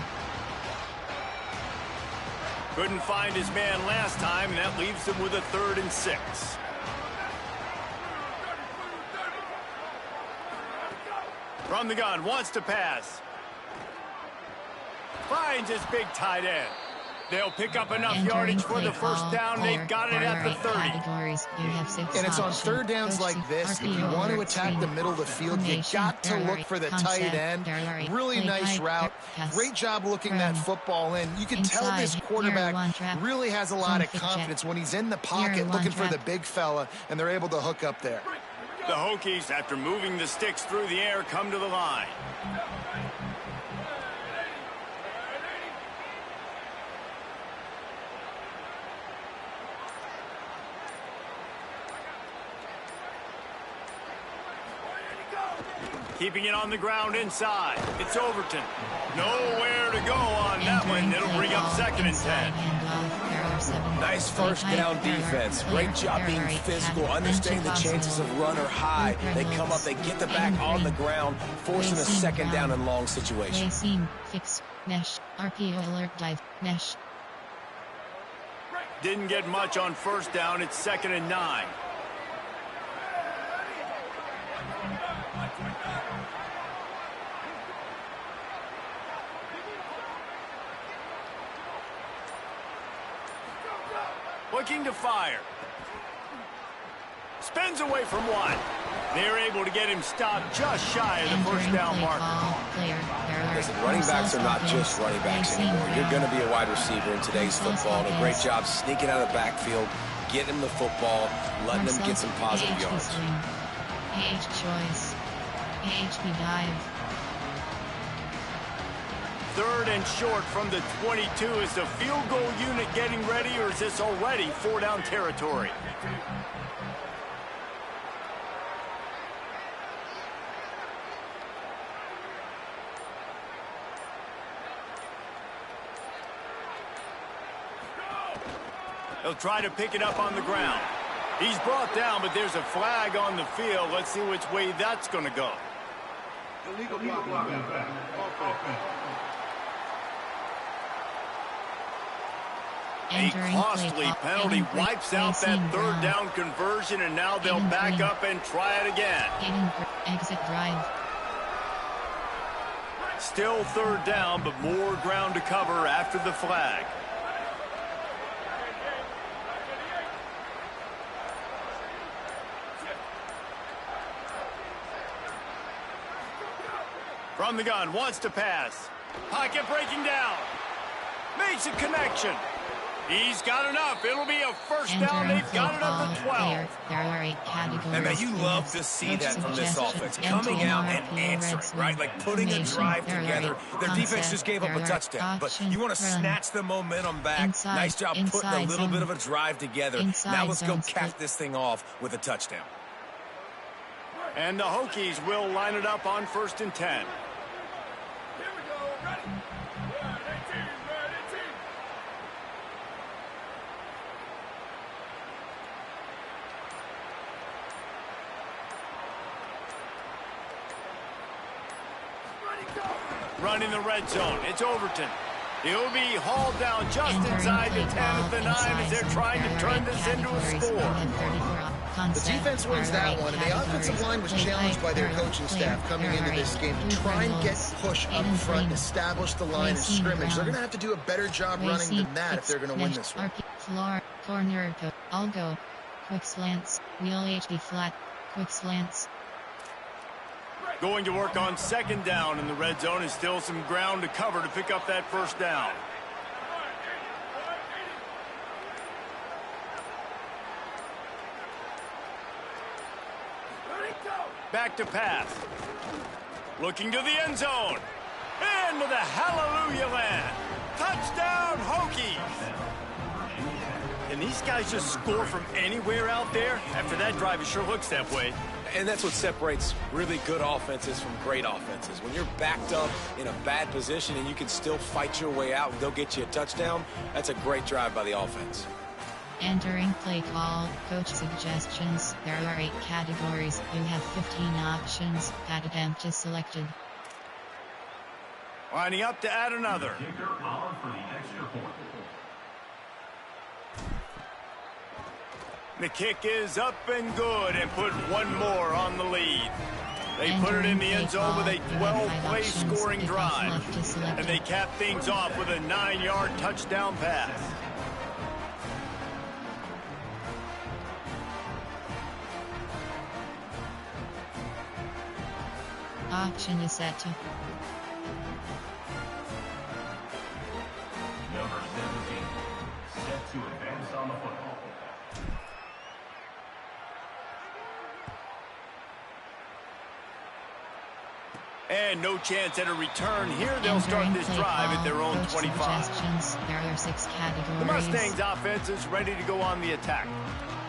Couldn't find his man last time, and that leaves him with a 3rd and 6. From the gun, wants to pass. Finds his big tight end. They'll pick up enough yardage for the first down. They've got it at the 30. And it's on 3rd downs like this. If you want to attack the middle of the field, you got to look for the tight end. Really nice route. Great job looking that football in. You can tell this quarterback really has a lot of confidence when he's in the pocket looking for the big fella, and they're able to hook up there. The Hokies, after moving the sticks through the air, come to the line. Keeping it on the ground inside. It's Overton. Nowhere to go on that one. It'll bring up 2nd and 10. Nice first down defense. Great job being physical, understanding the chances of run or high. They come up, they get the back on the ground, forcing a 2nd down and long situation. Fix, mesh, RPO alert, dive, mesh. Didn't get much on first down. It's 2nd and 9. Looking to fire. Spins away from one. They're able to get him stopped just shy of the first down marker. Listen, running backs are not just running backs anymore. You're going to be a wide receiver in today's football. And a great job sneaking out of the backfield, getting him the football, letting them get some positive yards. AH choice. AHB dive. 3rd and short from the 22. Is the field goal unit getting ready, or is this already 4-down territory? They'll try to pick it up on the ground. He's brought down, but there's a flag on the field. Let's see which way that's going to go. Illegal block. A costly penalty wipes out that third down conversion, and now they'll back up and try it again. Exit drive. Still third down, but more ground to cover after the flag. From the gun, wants to pass. Pocket breaking down. Makes a connection. He's got enough. It'll be a first down. They've got it up to 12. There are 8 categories. And man, you love to see that from this offense. Coming out and answering, right? Like putting a drive together. Their defense just gave up a touchdown. But you want to snatch the momentum back. Nice job putting a little bit of a drive together. Now let's go cap this thing off with a touchdown. And the Hokies will line it up on 1st and 10. Running the red zone. It's Overton. He'll be hauled down just inside the 10 at the 9 as they're trying to turn this into a score. The defense wins that one, and the offensive line was challenged by their coaching staff coming into this game to try and get push up front, establish the line of scrimmage. They're going to have to do a better job running than that if they're going to win this one. Floor, corner, Algo, quick slants, wheel HB flat, quick slants. Going to work on 2nd down in the red zone, is still some ground to cover to pick up that 1st down. Back to pass. Looking to the end zone. Into the hallelujah land. Touchdown, Hokies. Can these guys just score from anywhere out there? After that drive, it sure looks that way. And that's what separates really good offenses from great offenses. When you're backed up in a bad position and you can still fight your way out and they'll get you a touchdown, that's a great drive by the offense. Entering play call, coach suggestions. There are 8 categories. You have 15 options. That attempt is selected. Lining up to add another. The kick is up and good, and put one more on the lead. They put it in the end zone with a 12-play scoring drive. And they cap things off with a 9-yard touchdown pass. Option is set to. Number 17, set to advance on the football. And no chance at a return here. They'll start this drive at their own 25. There are 6 categories. The Mustangs offense is ready to go on the attack.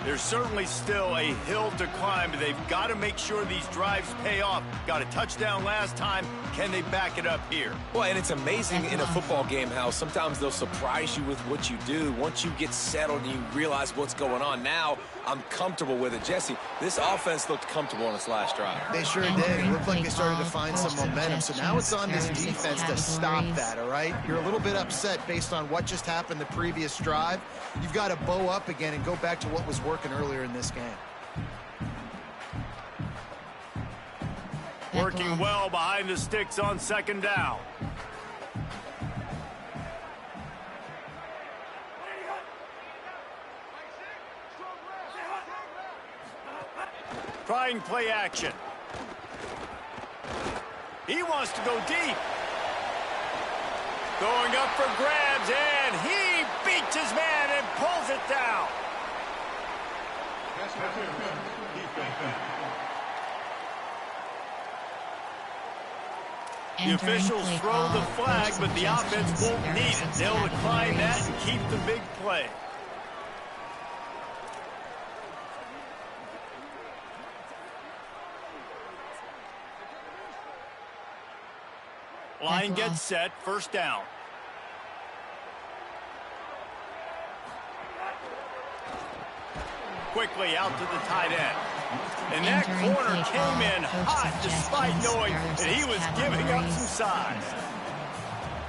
There's certainly still a hill to climb, but they've got to make sure these drives pay off. Got a touchdown last time. Can they back it up here? Well, and it's amazing in a football game how sometimes they'll surprise you with what you do. Once you get settled and you realize what's going on, now I'm comfortable with it. Jesse, this offense looked comfortable on its last drive. They sure did. It looked like they started to find some momentum. So now it's on this defense to stop that, all right? You're a little bit upset based on what just happened the previous drive. You've got to bow up again and go back to what was working earlier in this game. Working well behind the sticks on 2nd down. Trying play action. He wants to go deep. Going up for grabs, and he beats his man and pulls it down. The officials throw the flag, but the offense won't need it. They'll decline that and keep the big play. Line gets set, 1st down. Quickly out to the tight end. And that corner came in hot despite knowing that he was giving up some size.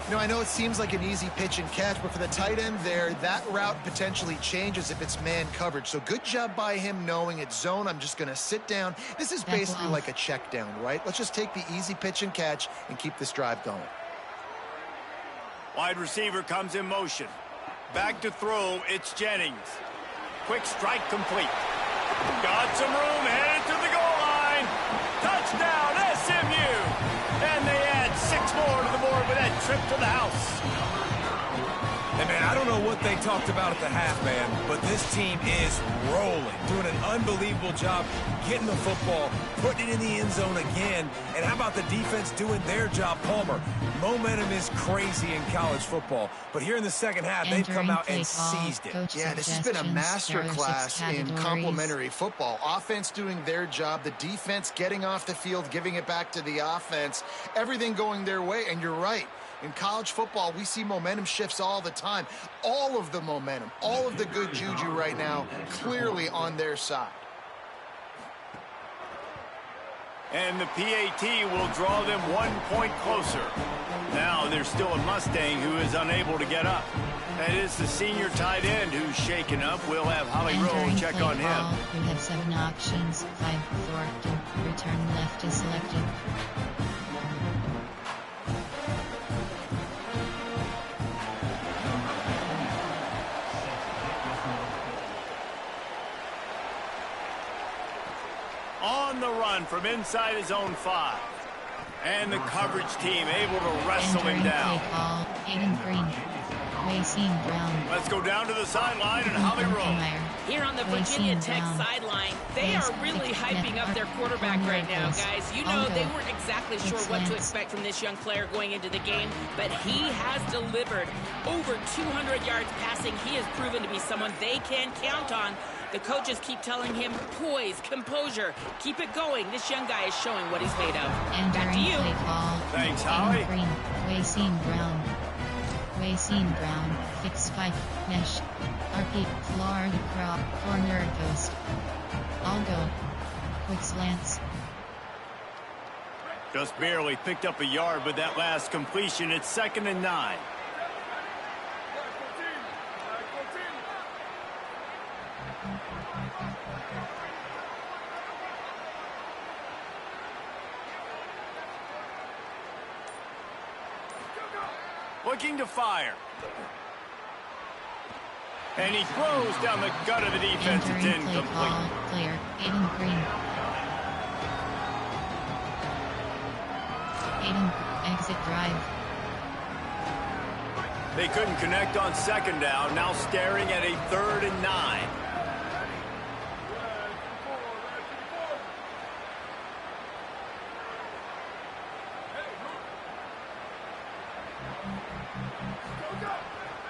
You know, I know it seems like an easy pitch and catch, but for the tight end there, that route potentially changes if it's man coverage. So good job by him knowing it's zone. I'm just going to sit down. This is basically like a check down, right? Let's just take the easy pitch and catch and keep this drive going. Wide receiver comes in motion. Back to throw, it's Jennings. Quick strike complete. Got some room, headed to the goal line. Touchdown, SMU. And they add 6 more to the board with that trip to the house. And, man, I don't know what they talked about at the half, man, but this team is rolling, doing an unbelievable job getting the football, putting it in the end zone again. And how about the defense doing their job, Palmer? Momentum is crazy in college football, but here in the second half, they've come out and seized it. Yeah, this has been a master class in complementary football. Offense doing their job, the defense getting off the field, giving it back to the offense, everything going their way, and you're right. In college football, we see momentum shifts all the time. All of the momentum, all of the good juju right now, clearly on their side. And the PAT will draw them 1 point closer. Now there's still a Mustang who is unable to get up. That is the senior tight end who's shaken up. We'll have Holly Rowe check on him. We have 7 options. 5, 4, 2. Return left is selected. On the run from inside his own 5. And the coverage team able to wrestle him down. Ball, Aiden Green. Wayne Brown. Let's go down to the sideline and Holly Rowe. Here on the Virginia Tech sideline, they are really hyping up their quarterback right now, guys. You know, they weren't exactly sure what to expect from this young player going into the game, but he has delivered over 200 yards passing. He has proven to be someone they can count on. The coaches keep telling him, poise, composure, keep it going. This young guy is showing what he's made of. Back to you. Thanks, Holly. Green, Wayne Brown. Wayne Brown, fix 5, mesh. RP, Florida crop, corner post. Algo. Quick slants. Just barely picked up a yard with that last completion. It's 2nd and 9. Looking to fire. And he throws down the gut of the defense. It's incomplete. Player, Aiden Green. Aiden, exit drive. They couldn't connect on 2nd down. Now staring at a 3rd and 9.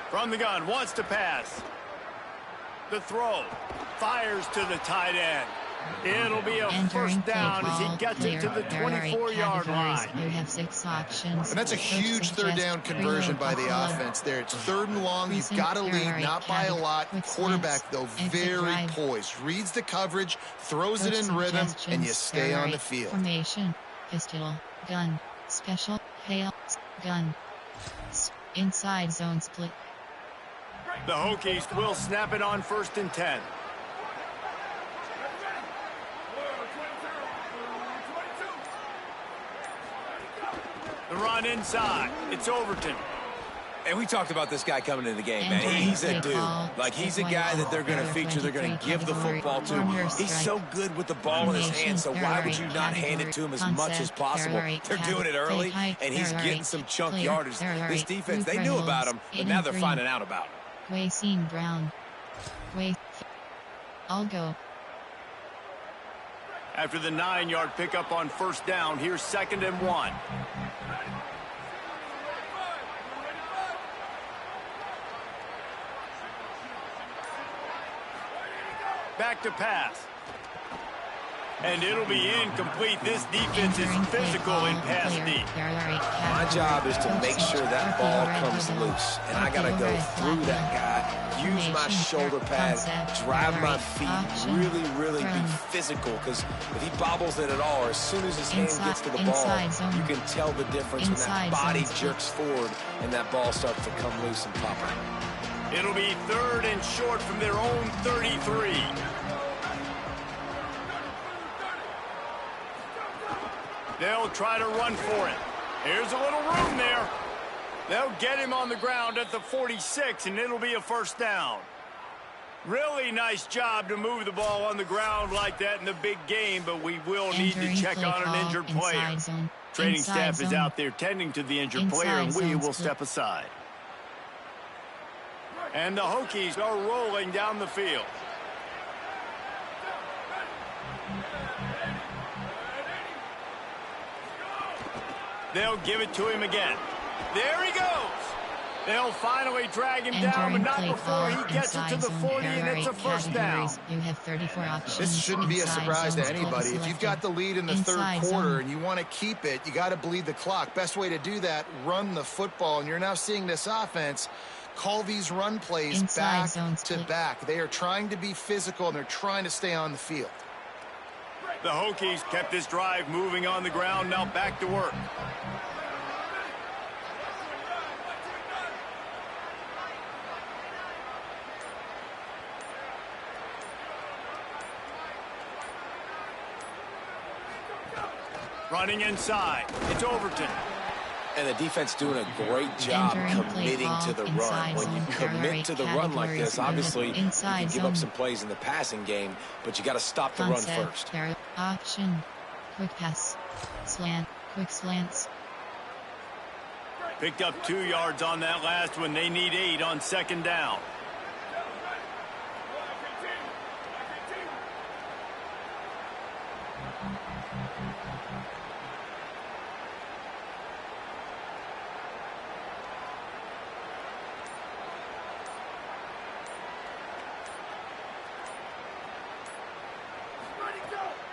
From the gun, wants to pass. The throw. Fires to the tight end. It'll be a first down as he gets it to the 24-yard line. You have 6 options. And that's a huge 3rd down conversion by the offense there. It's 3rd and long. You've got to lead, not by a lot. Quarterback, though, very poised. Reads the coverage, throws it in rhythm, and you stay on the field. Formation, pistol, gun, special, hail, gun. Inside zone split. The Hokies will snap it on 1st and 10. The run inside. It's Overton. And we talked about this guy coming into the game, man. He's a dude. Like, he's a guy that they're going to feature, they're going to give the football to. He's so good with the ball in his hands, so why would you not hand it to him as much as possible? They're doing it early, and he's getting some chunk yardage. This defense, they knew about him, but now they're finding out about him. Wayne Brown. Algo. After the 9-yard pickup on 1st down, here's 2nd and 1. Back to pass. And it'll be incomplete. This defense is physical in pass deep. My job is to make sure that ball comes loose. And I got to go through that guy, use my shoulder pad, drive my feet, really be physical. Because if he bobbles it at all, or as soon as his hand gets to the ball, you can tell the difference when that body jerks forward and that ball starts to come loose and pop out. It'll be 3rd and short from their own 33. They'll try to run for it. Here's a little room there. They'll get him on the ground at the 46, and it'll be a first down. Really nice job to move the ball on the ground like that in the big game, but we will need to check on an injured player. Training staff is out there tending to the injured player, and we will step aside. And the Hokies are rolling down the field. They'll give it to him again. There he goes. They'll finally drag him down, but not before he gets it to the 40, and it's a first down. You have 34 options. This shouldn't be a surprise to anybody. If you've got the lead in the 3rd quarter and you want to keep it, you got to bleed the clock. Best way to do that, run the football. And you're now seeing this offense call these run plays back to back. They are trying to be physical, and they're trying to stay on the field. The Hokies kept this drive moving on the ground. Now back to work. Running inside. It's Overton. And the defense doing a great job committing to the run. When you commit to the run like this, obviously you can give up some plays in the passing game, but you got to stop the run first. Option. Quick pass. Slant. Quick slants. Picked up 2 yards on that last one. They need 8 on 2nd down.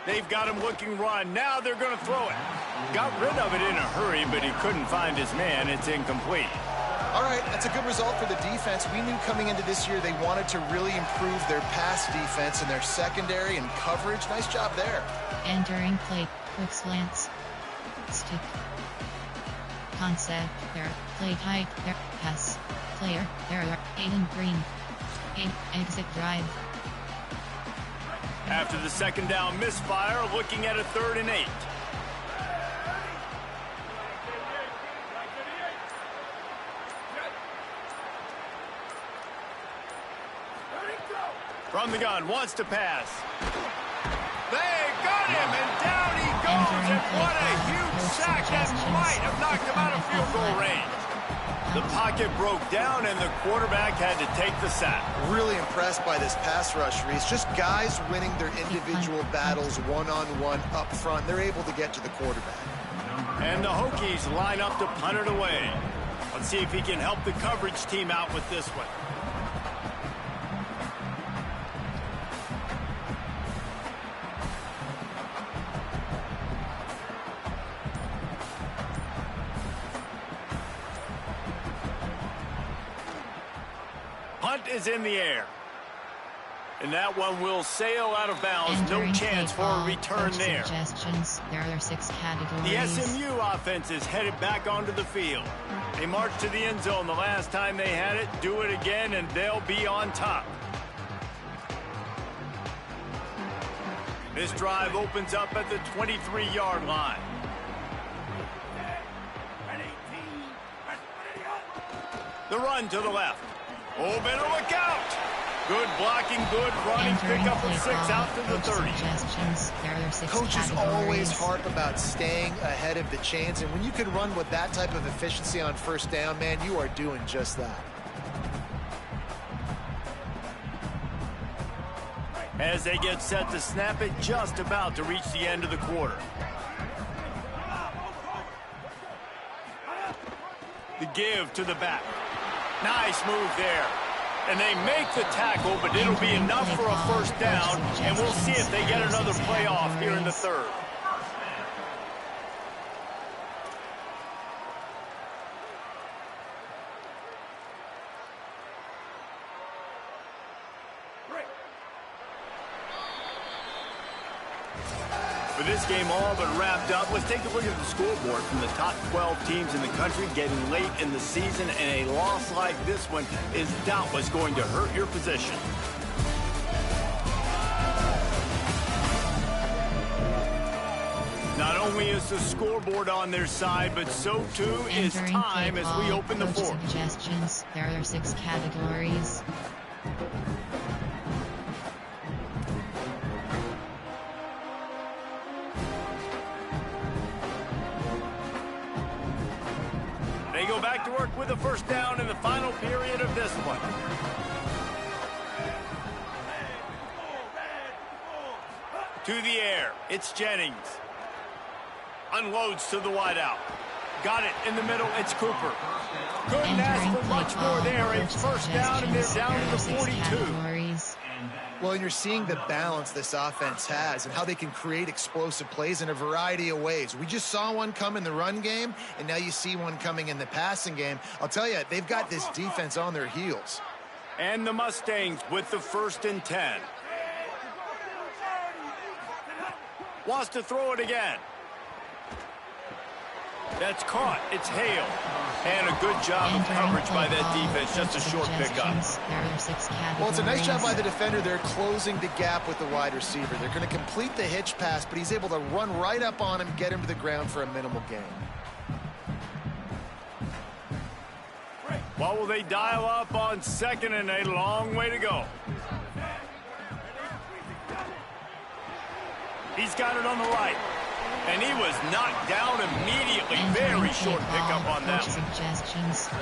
They've got him looking run. Now they're going to throw it. Got rid of it in a hurry, but he couldn't find his man. It's incomplete. All right, that's a good result for the defense. We knew coming into this year they wanted to really improve their pass defense and their secondary and coverage. Nice job there. Entering play. Quick slants. Stick. Concept. There. Play tight. There. Pass. Player. There. Aiden Green. Exit drive. After the 2nd down misfire, looking at a 3rd and 8. From the gun, wants to pass. They got him, and down he goes, and what a huge sack that might have knocked him out of field goal range. The pocket broke down, and the quarterback had to take the sack. Really impressed by this pass rush, Reese. Just guys winning their individual battles one-on-one up front. They're able to get to the quarterback. And the Hokies line up to punt it away. Let's see if he can help the coverage team out with this one. Punt is in the air. And that one will sail out of bounds. No chance for a return there. There are 6 categories. The SMU offense is headed back onto the field. They marched to the end zone the last time they had it. Do it again, and they'll be on top. This drive opens up at the 23-yard line. The run to the left. Oh, better look out. Good blocking, good running, pick up of 6 out to the 30. Coaches always harp about staying ahead of the chains, and when you can run with that type of efficiency on 1st down, man, you are doing just that. As they get set to snap it, just about to reach the end of the quarter. The give to the back. Nice move there. And they make the tackle, but it'll be enough for a first down, and we'll see if they get another play off here in the third. With this game all but wrapped up, let's take a look at the scoreboard from the top 12 teams in the country getting late in the season, and a loss like this one is doubtless going to hurt your position. Not only is the scoreboard on their side, but so too is time as we open the fourth. Suggestions. There are 6 categories. They go back to work with a first down in the final period of this one. To the air, it's Jennings. Unloads to the wideout. Got it in the middle, it's Cooper. Couldn't ask for much more there. It's first down, and they're down to the 42. Well, and you're seeing the balance this offense has and how they can create explosive plays in a variety of ways. We just saw one come in the run game, and now you see one coming in the passing game. I'll tell you, they've got this defense on their heels. And the Mustangs with the 1st and 10. Wants to throw it again. That's caught. It's Hale. And a good job of coverage by that defense. Just a short pickup. Well, it's a nice job by the defender. They're closing the gap with the wide receiver. They're going to complete the hitch pass, but he's able to run right up on him, get him to the ground for a minimal gain. What will they dial up on 2nd and a long way to go? He's got it on the right. And he was knocked down immediately. Very short pickup on that one.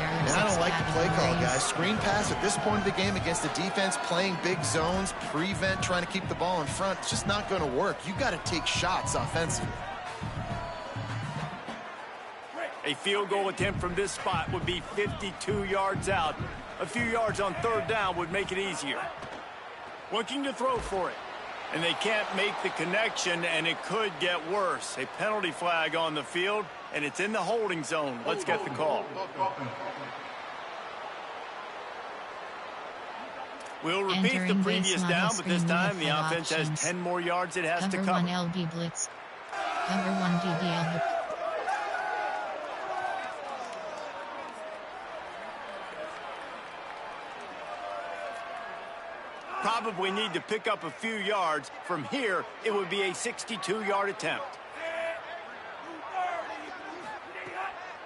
And I don't like the play call, guys. Screen pass at this point of the game against the defense, playing big zones, prevent, trying to keep the ball in front. It's just not going to work. You got to take shots offensively. A field goal attempt from this spot would be 52 yards out. A few yards on 3rd down would make it easier. Looking to throw for it. And they can't make the connection, and it could get worse. A penalty flag on the field, and it's in the holding zone. Let's get the call. We'll repeat the previous down, but this time the offense has 10 more yards it has to cover. Cover 1 LB blitz. Cover 1 DBL. Probably need to pick up a few yards. From here, it would be a 62-yard attempt.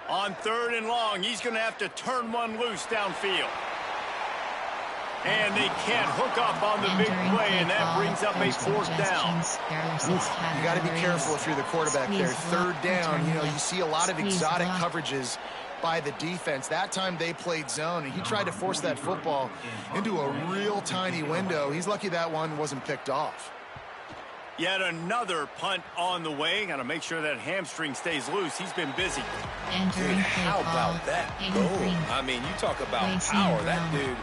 On 3rd and long, he's going to have to turn one loose downfield. And they can't hook up on the big play, and that brings up a 4th down. You got to be careful if you're the quarterback there. 3rd down, you know, you see a lot of exotic coverages by the defense. That time they played zone, and he tried to force that football into a real tiny window. He's lucky that one wasn't picked off. Yet another punt on the way. Got to make sure that hamstring stays loose. He's been busy. Dude, how about that goal? I mean, you talk about power. That dude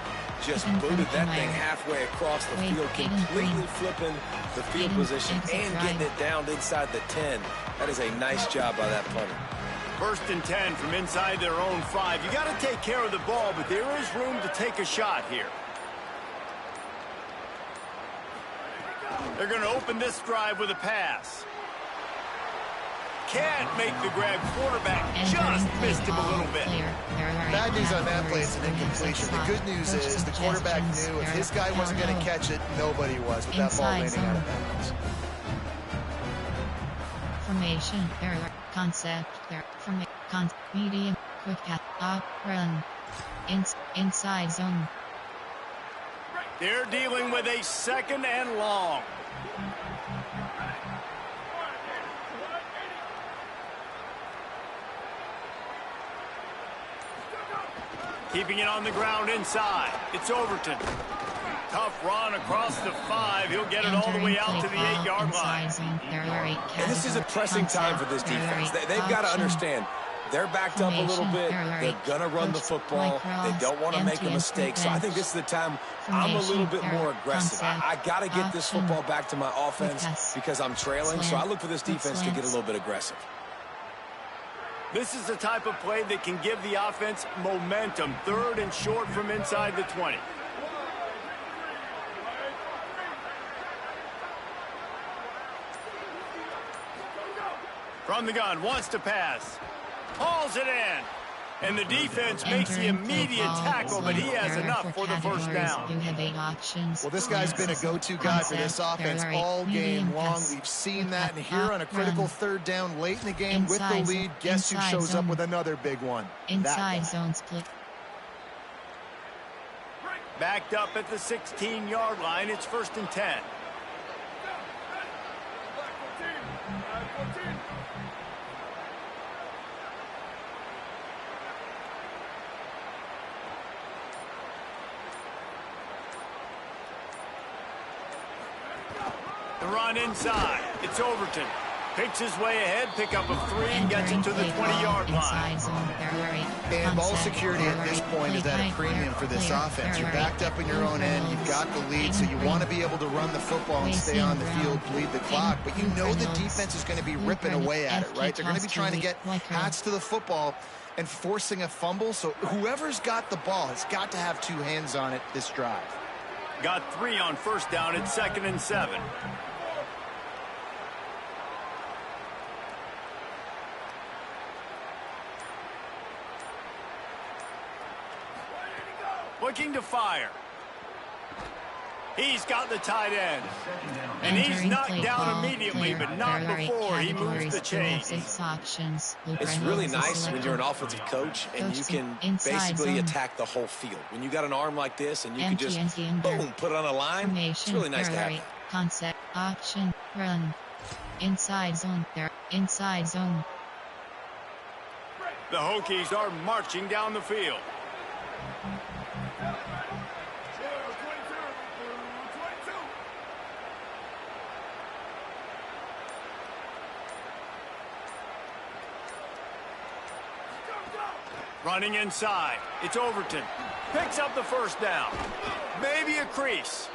just booted that thing halfway across the field, completely flipping the field position and getting it down inside the 10. That is a nice job by that punter. 1st and 10 from inside their own 5. You got to take care of the ball, but there is room to take a shot here. They're going to open this drive with a pass. Can't make the grab. Quarterback just missed him a little bit. Bad news on that play, it's an incompletion. The good news is the quarterback knew if his guy wasn't going to catch it, nobody was with that ball landing out of bounds. Formation, error, concept, error, medium, quick cat, up, run, inside zone. They're dealing with a 2nd and long. Keeping it on the ground inside. It's Overton. Tough run across the 5. He'll get it all the way out to the 8-yard line. And this is a pressing time for this defense. They've got to understand, They're backed up a little bit. They're going to run the football. They don't want to make a mistake. So I think this is the time I'm a little bit more aggressive. I got to get this football back to my offense because I'm trailing. So I look for this defense to get a little bit aggressive. This is the type of play that can give the offense momentum. 3rd and short from inside the 20. From the gun, wants to pass. Hauls it in. And the defense makes the immediate tackle, but he has enough for the first down. You have 8 options. Well, this guy's been a go-to guy for this offense all game long. We've seen that, and here on a critical 3rd down late in the game with the lead, guess who shows up with another big one? Inside zone split. Backed up at the 16-yard line, it's 1st and 10. The run inside. It's Overton. Picks his way ahead, pick up of 3, and gets it to the 20-yard line. And ball security at this point is at a premium for this offense. You're backed up in your own end. You've got the lead, so you want to be able to run the football and stay on the field, bleed the clock. But you know the defense is going to be ripping away at it, right? They're going to be trying to get hats to the football and forcing a fumble. So whoever's got the ball has got to have 2 hands on it this drive. Got 3 on 1st down. It's 2nd and 7. Looking to fire. He's got the tight end. And he's knocked down immediately, but not before he moves the chains. It's really nice when you're an offensive coach and you can basically attack the whole field. When you got an arm like this and you can just, boom, put it on a line, it's really nice to have that. Concept, option, run. Inside zone, there, inside zone. The Hokies are marching down the field. Running inside. It's Overton. Picks up the 1st down. Maybe a crease.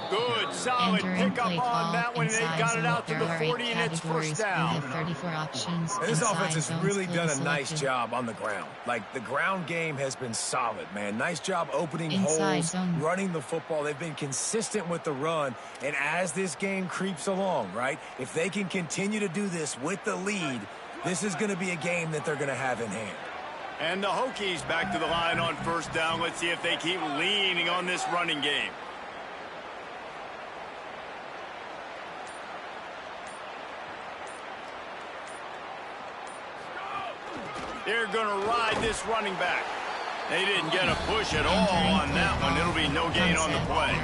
Good, solid pickup on that one. They got it out to the 40, and it's 1st down. 34 options. And this offense has really done a nice job on the ground. Like, the ground game has been solid, man. Nice job opening holes, running the football. They've been consistent with the run. And as this game creeps along, right, if they can continue to do this with the lead, this is going to be a game that they're going to have in hand. And the Hokies back to the line on 1st down. Let's see if they keep leaning on this running game. They're going to ride this running back. They didn't get a push at all on that one. It'll be no gain on the play.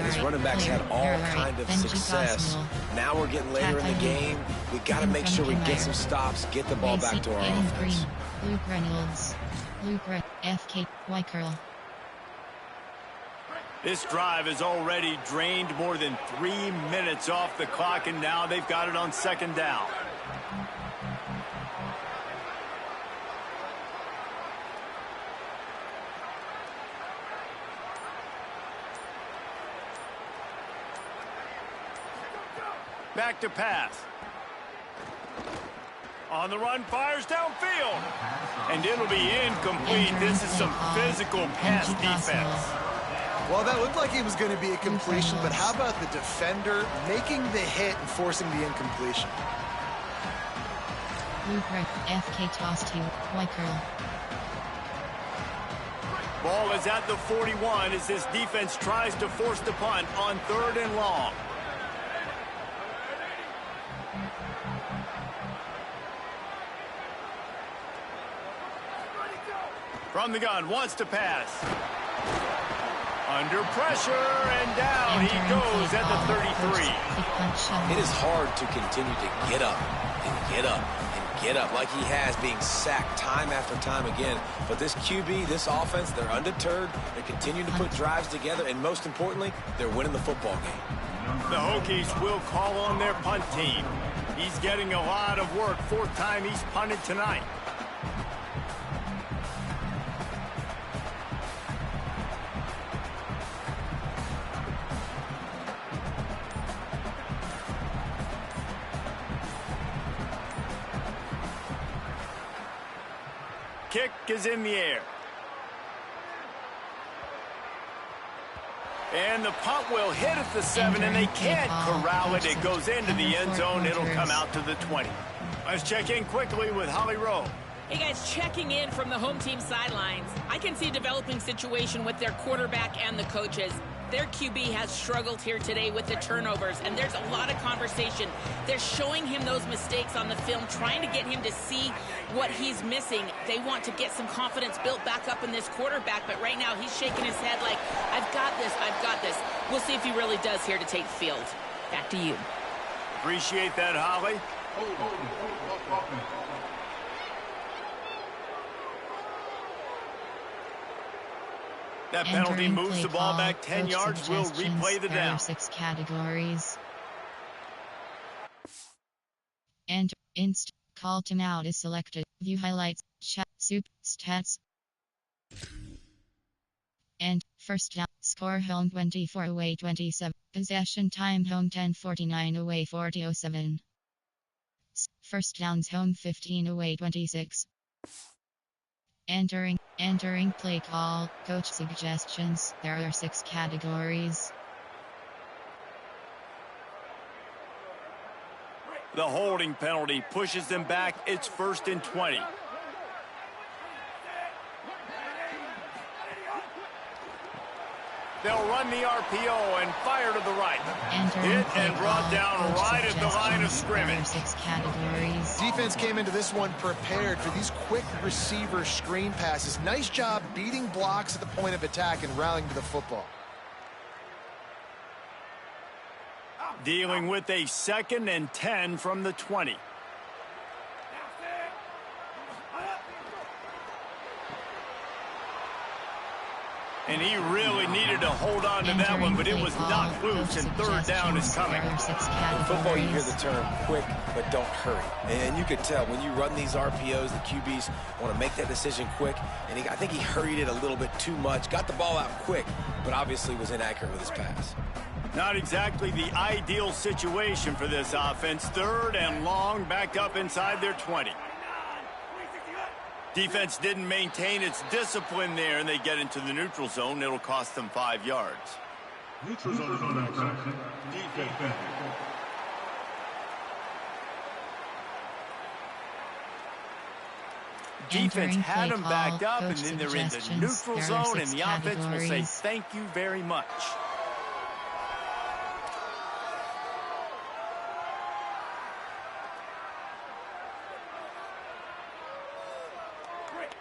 These running backs had all kind of success. Now we're getting later in the game. We got to make sure we get some stops, get the ball back to our offense. Luke Reynolds, FK, Y curl. This drive has already drained more than 3 minutes off the clock, and now they've got it on 2nd down. Back to pass. On the run, fires downfield. And it'll be incomplete. This is some physical pass defense. Well, that looked like it was going to be a completion, but how about the defender making the hit and forcing the incompletion? Luke, FK toss to Y curl. Ball is at the 41 as this defense tries to force the punt on 3rd and long. From the gun, wants to pass. Under pressure, and down he goes at the 33. It is hard to continue to get up and get up and get up like he has, being sacked time after time again. But this QB, this offense, they're undeterred. They're continuing to put drives together, and most importantly, they're winning the football game. The Hokies will call on their punt team. He's getting a lot of work. 4th time he's punted tonight. kick is in the air. And the punt will hit at the 7, and they can't corral it. It goes into the end zone. It'll come out to the 20. Let's check in quickly with Holly Rowe. Hey, guys, checking in from the home team sidelines. I can see a developing situation with their quarterback and the coaches. Their QB has struggled here today with the turnovers, and there's a lot of conversation. They're showing him those mistakes on the film, trying to get him to see what he's missing. They want to get some confidence built back up in this quarterback, but right now he's shaking his head like, I've got this, I've got this. We'll see if he really does here to take the field. Back to you. Appreciate that, Holly. That penalty moves the ball back 10 yards. We'll replay the down. 6 categories. Enter. Inst. Call timeout is selected. View highlights. Chat. Soup. Stats. And first down. Score home 24 away 27. Possession time home 10:49 away 40:07. First downs home 15 away 26. Entering play call, coach suggestions. There are 6 categories. The holding penalty pushes them back. It's 1st and 20. They'll run the RPO and fire to the right. Hit and brought down right at the line of scrimmage. 6 categories. Defense came into this one prepared for these quick receiver screen passes. Nice job beating blocks at the point of attack and rallying to the football. Dealing with a 2nd and 10 from the 20. And he really needed to hold on to that one, but it was knocked loose, and 3rd down is coming. In football, you hear the term quick, but don't hurry. And you could tell when you run these RPOs, the QBs want to make that decision quick. And I think he hurried it a little bit too much, got the ball out quick, but obviously was inaccurate with his pass. Not exactly the ideal situation for this offense. 3rd and long, backed up inside their 20. Defense didn't maintain its discipline there, and they get into the neutral zone. It'll cost them 5 yards. Neutral zone defense. Defense had them backed up, and then they're in the neutral zone, and the offense will say thank you very much.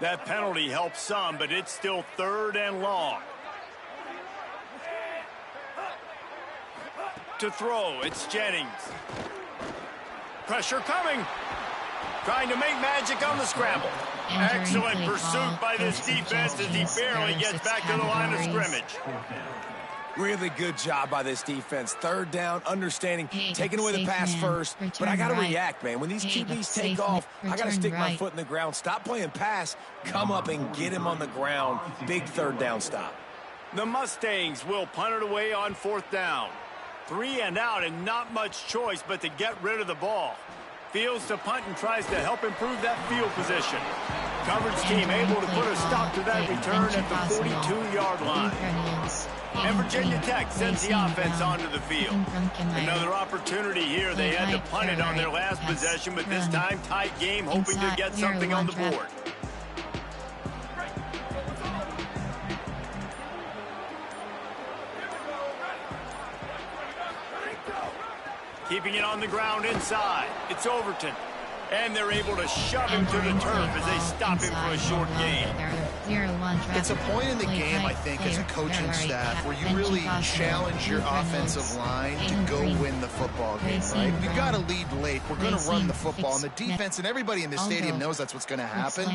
That penalty helps some, but it's still 3rd and long. To throw, it's Jennings. Pressure coming. Trying to make magic on the scramble. Excellent pursuit by this defense as he barely gets back to the line of scrimmage. Really good job by this defense. 3rd down, understanding, taking away the pass first. But I got to react, man. When these QBs take off, I got to stick my foot in the ground. Stop playing pass. Come up and get him on the ground. Big 3rd down stop. The Mustangs will punt it away on 4th down. 3 and out, and not much choice but to get rid of the ball. Fields to punt and tries to help improve that field position. Coverage team able to put a stop to that return at the 42-yard line. And Virginia Tech sends the offense onto the field. Another opportunity here. They had to punt it on their last possession, but this time tight game, hoping to get something on the board. Keeping it on the ground inside. It's Overton. And they're able to shove him to the turf as they stop him for a short gain. It's a point in the game, I think, as a coaching staff, where you really challenge your offensive line to go win the football game, right? We've got to lead late. We're going to run the football. And the defense and everybody in the stadium knows that's what's going to happen.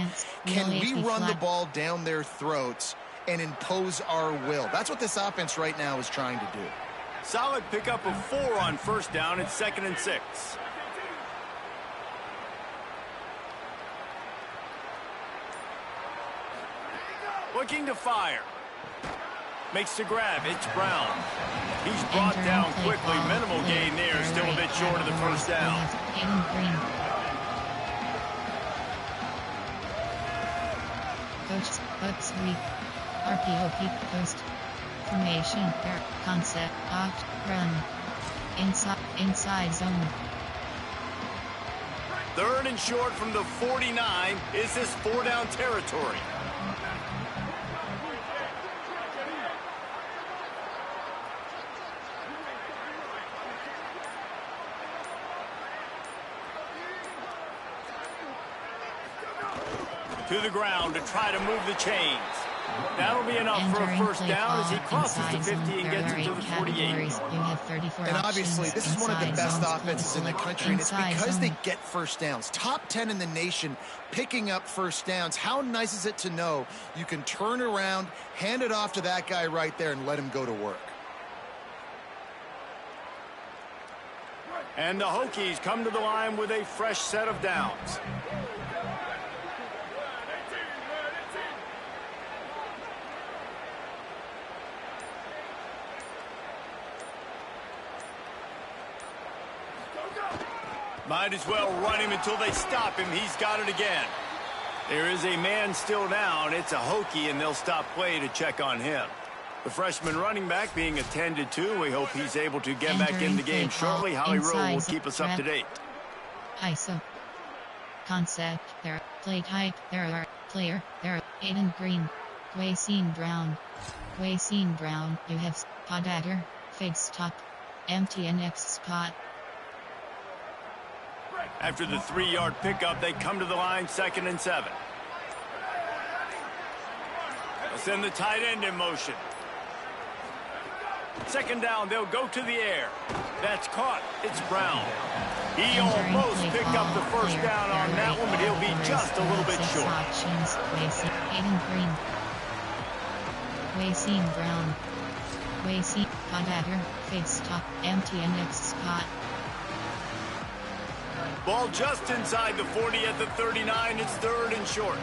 Can we run the ball down their throats and impose our will? That's what this offense right now is trying to do. Solid pickup of 4 on 1st down. It's 2nd and 6. Looking to fire. Makes the grab. It's Brown. He's brought down quickly. Minimal gain there. Still a bit short of the 1st down. Coach, Bucks week. RPOP post. Formation, air, concept, opt, run. Inside zone. 3rd and short from the 49. Is this 4-down territory? To the ground to try to move the chains. That'll be enough for a first down as he crosses the 50 and gets into the 48. You have 34 and obviously, this is one of the best offenses in the country, and it's because they get first downs. Top 10 in the nation picking up first downs. How nice is it to know you can turn around, hand it off to that guy right there, and let him go to work? And the Hokies come to the line with a fresh set of downs. Might as well run him until they stop him. He's got it again. There is a man still down. It's a Hokie, and they'll stop play to check on him. The freshman running back being attended to. We hope he's able to get back in the game shortly. Holly Rowe will keep us up to date. ISO. Concept, there. Play type, there are. Player, there. Aiden Green. Quaycine Brown. Quaycine Brown, you have Podagger. Fig stop. Empty and X spot. After the 3-yard pickup, they come to the line, 2nd and 7. They'll send the tight end in motion. 2nd down, they'll go to the air. That's caught. It's Brown. He almost picked up the first down on that one, but he'll be just a little bit short. Aiden Green. Quaycine Brown. Quaycine, Podagger, Fig stop, empty and X spot. Ball just inside the 40 at the 39. It's 3rd and short.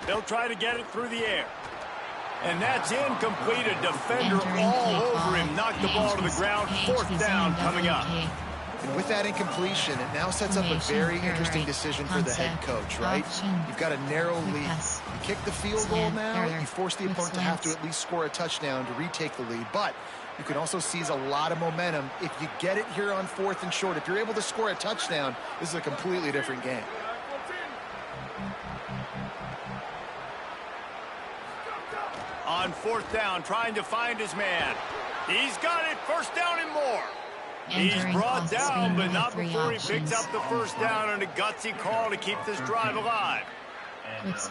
They'll try to get it through the air. And that's incomplete. A defender all over him. Knocked the ball to the ground. 4th down coming up. And with that incompletion, it now sets up a very interesting decision for the head coach, right? You've got a narrow lead. You kick the field goal now, you force the opponent to have to at least score a touchdown to retake the lead. But you can also seize a lot of momentum if you get it here on 4th and short. If you're able to score a touchdown, this is a completely different game. On 4th down, trying to find his man. He's got it. 1st down and more. He's brought down, but not before he picks up the 1st down on a gutsy call to keep this drive alive.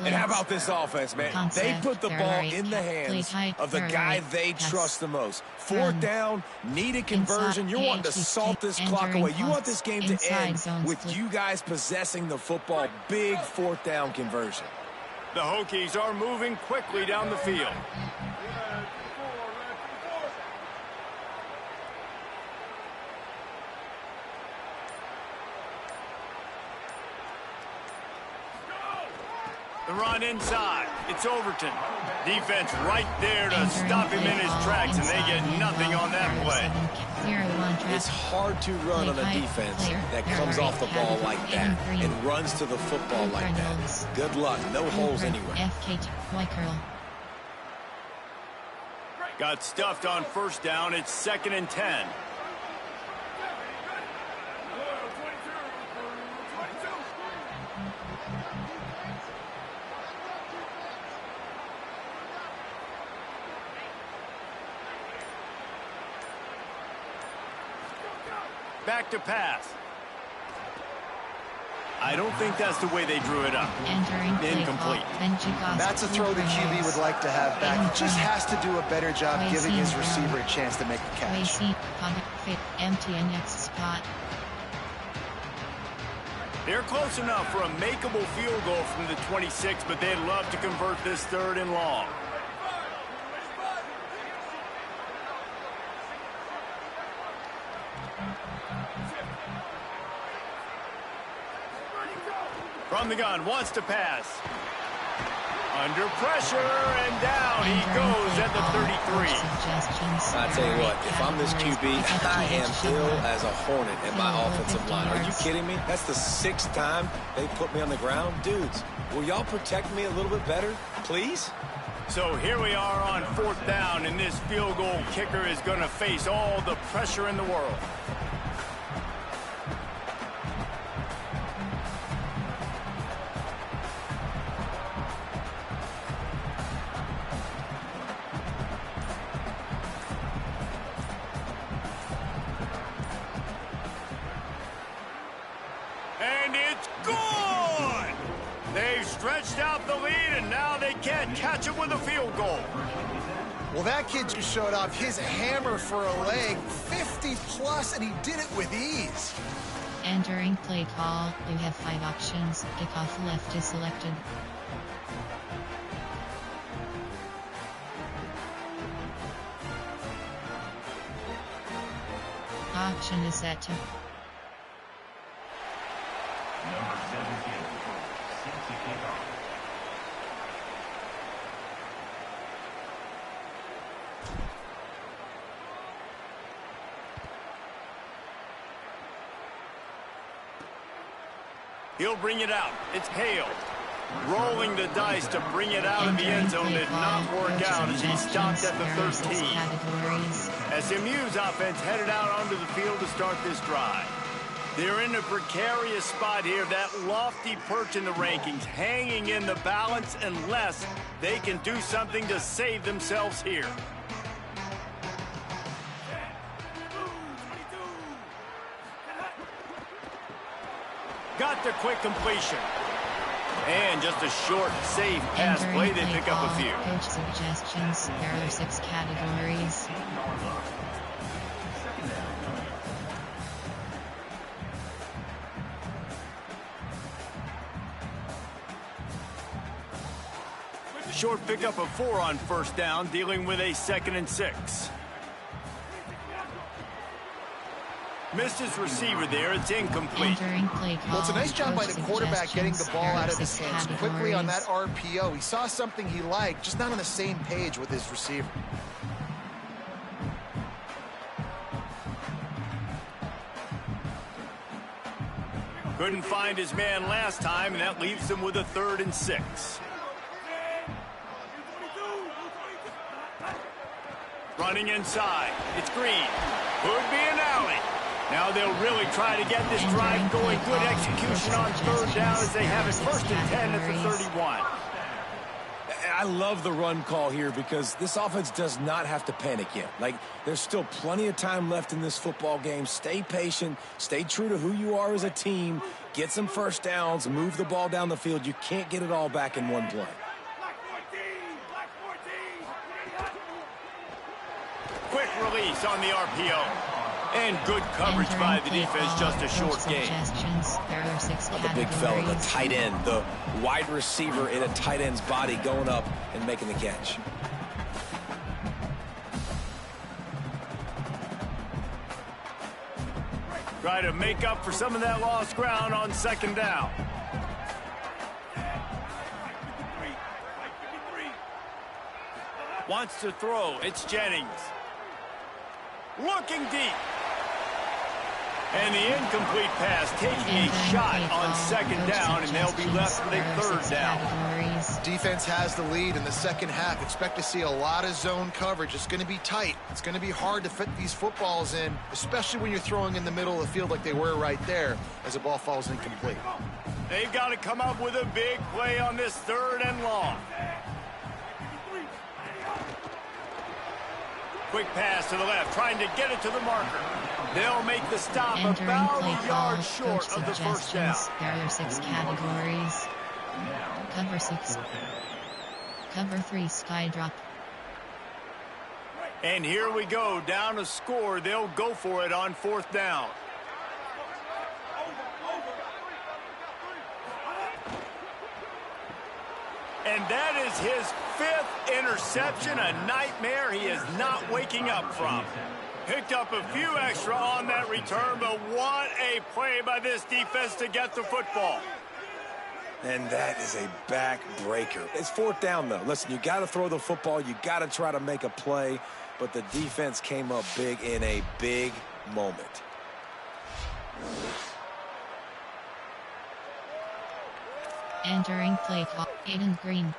And how about this offense, man? They put the ball in the hands of the guy they trust the most. 4th down, needed conversion. You're wanting to salt this clock away. You want this game to end with you guys possessing the football. Big 4th down conversion. The Hokies are moving quickly down the field. The run inside. It's Overton. Defense right there to stop him in his tracks, and they get nothing on that play. It's hard to run on a defense that comes off the ball like that and runs to the football like that. Good luck. No holes anywhere. Got stuffed on 1st down. It's 2nd and 10. Back to pass. I don't think that's the way they drew it up. Incomplete. That's a throw the QB would like to have back. He just has to do a better job giving his receiver a chance to make the catch. Empty and X spot. They're close enough for a makeable field goal from the 26, but they'd love to convert this 3rd and long. From the gun, wants to pass. Under pressure, and down he goes at the 33. I tell you what, if I'm this QB, I am ill as a hornet in my offensive line. Are you kidding me? That's the 6th time they put me on the ground. Dudes, will y'all protect me a little bit better, please? So here we are on 4th down, and this field goal kicker is going to face all the pressure in the world. And it's good! They've stretched out the lead, and now they can't catch him with a field goal. Well, that kid just showed off his hammer for a leg, 50+, and he did it with ease. Entering play call, you have 5 options. Kickoff left is selected. Option is set to Number 17, set to kick off. He'll bring it out. It's Hale. Rolling the dice to bring it out of the end zone did not work out as he stopped at the 13. SMU's offense headed out onto the field to start this drive. They're in a precarious spot here, that lofty perch in the rankings, hanging in the balance unless they can do something to save themselves here. Got the quick completion. And just a short, safe pass play. They pick up a few. Coach suggestions. There are 6 categories. Short pickup of 4 on 1st down, dealing with a 2nd and 6. Missed his receiver there. It's incomplete. Well, it's a nice job by the quarterback getting the ball out of his hands quickly on that RPO. He saw something he liked, just not on the same page with his receiver. Couldn't find his man last time, and that leaves him with a 3rd and 6. Running inside. It's Green. Could be an alley. Now they'll really try to get this drive going. Good execution on 3rd down as they have it 1st and 10 at the 31. I love the run call here because this offense does not have to panic yet. Like, there's still plenty of time left in this football game. Stay patient. Stay true to who you are as a team. Get some 1st downs. Move the ball down the field. You can't get it all back in one play. Quick release on the RPO. And good coverage by the defense, just a short game. The big fella, the tight end, the wide receiver in a tight end's body going up and making the catch. Try to make up for some of that lost ground on 2nd down. Wants to throw. It's Jennings. Looking deep. And the incomplete pass taking a shot on 2nd down, and they'll be left with a 3rd down. Defense has the lead in the 2nd half. Expect to see a lot of zone coverage. It's going to be tight. It's going to be hard to fit these footballs in, especially when you're throwing in the middle of the field like they were right there as the ball falls incomplete. They've got to come up with a big play on this 3rd and long. Quick pass to the left, trying to get it to the marker. They'll make the stop about a yard short of the 1st down. There are 6 categories. Cover 6. Cover 3 sky drop. And here we go, down a score. They'll go for it on 4th down. And that is his 5th interception, a nightmare he is not waking up from. Picked up a few extra on that return, but what a play by this defense to get the football. And that is a back-breaker. It's fourth down, though. Listen, you got to throw the football. You got to try to make a play. But the defense came up big in a big moment. Entering play clock, Aiden Green.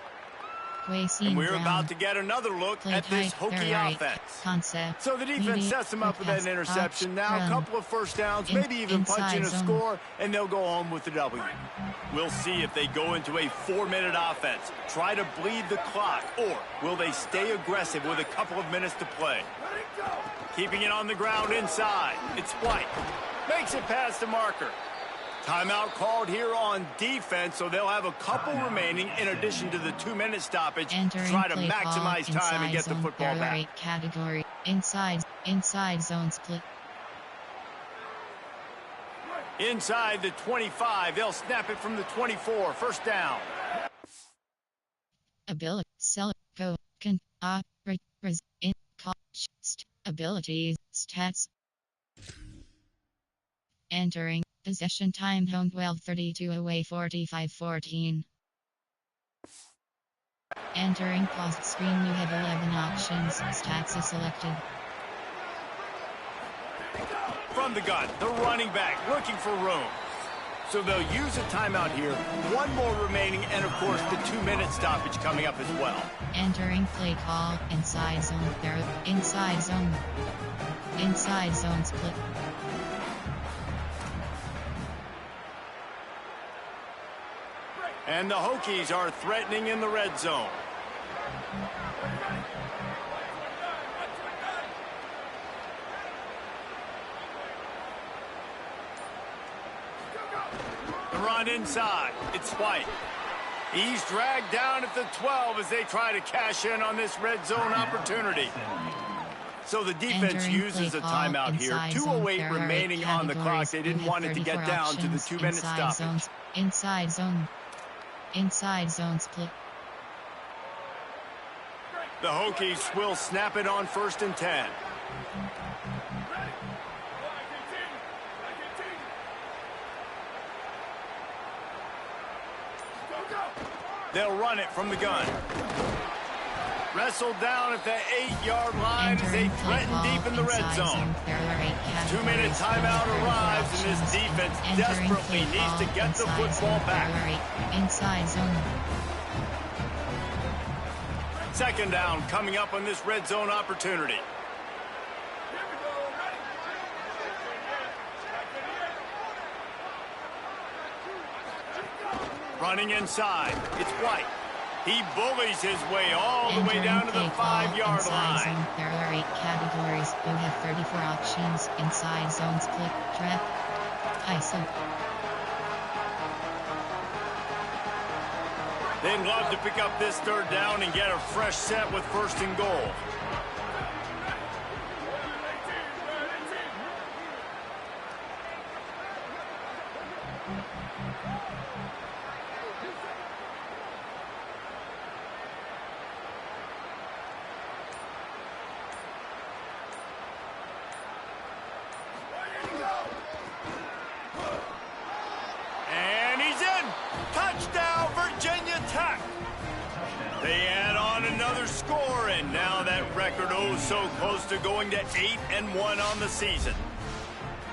And we're about to get another look at this Hokie offense. Concept. So the defense sets them up with that interception. Now a couple of first downs, maybe even punch in a score, and they'll go home with the W. We'll see if they go into a 4-minute offense, try to bleed the clock, or will they stay aggressive with a couple of minutes to play. Keeping it on the ground inside. It's White. Makes it past the marker. Timeout called here on defense, so they'll have a couple remaining in addition to the 2-minute stoppage to try to maximize time and get the football back. Category inside zone split. Inside the 25, they'll snap it from the 24. First down. Ability, sell, go, can, operate, in, coach, abilities, stats. Entering. Possession time home 12:32 away 45-14. Entering pause screen you have 11 options. Stats is selected. From the gun, the running back looking for room. So they'll use a timeout here. One more remaining and of course the 2-minute stoppage coming up as well. Entering play call inside zone. There inside zone. Inside zone split. And the Hokies are threatening in the red zone. The run inside. It's White. He's dragged down at the 12 as they try to cash in on this red zone opportunity. So the defense uses a timeout here. 2:08 remaining on the clock. They didn't want it to get down to the 2-minute stoppage. Inside zone. Inside zone split. The Hokies will snap it on 1st and 10. They'll run it from the gun. Wrestled down at the 8-yard line as they threaten deep in the red zone. 2-minute timeout arrives, and this defense desperately needs to get the football back. Inside zone. Second down coming up on this red zone opportunity. Running inside, it's White. He bullies his way all the way down to the 5-yard line. There are 8 categories. You have 34 options. Inside zone split, trap, ISO. They'd love to pick up this third down and get a fresh set with 1st and goal. And he's in. Touchdown, Virginia Tech. They add on another score, and now that record so close to going to 8-1 on the season.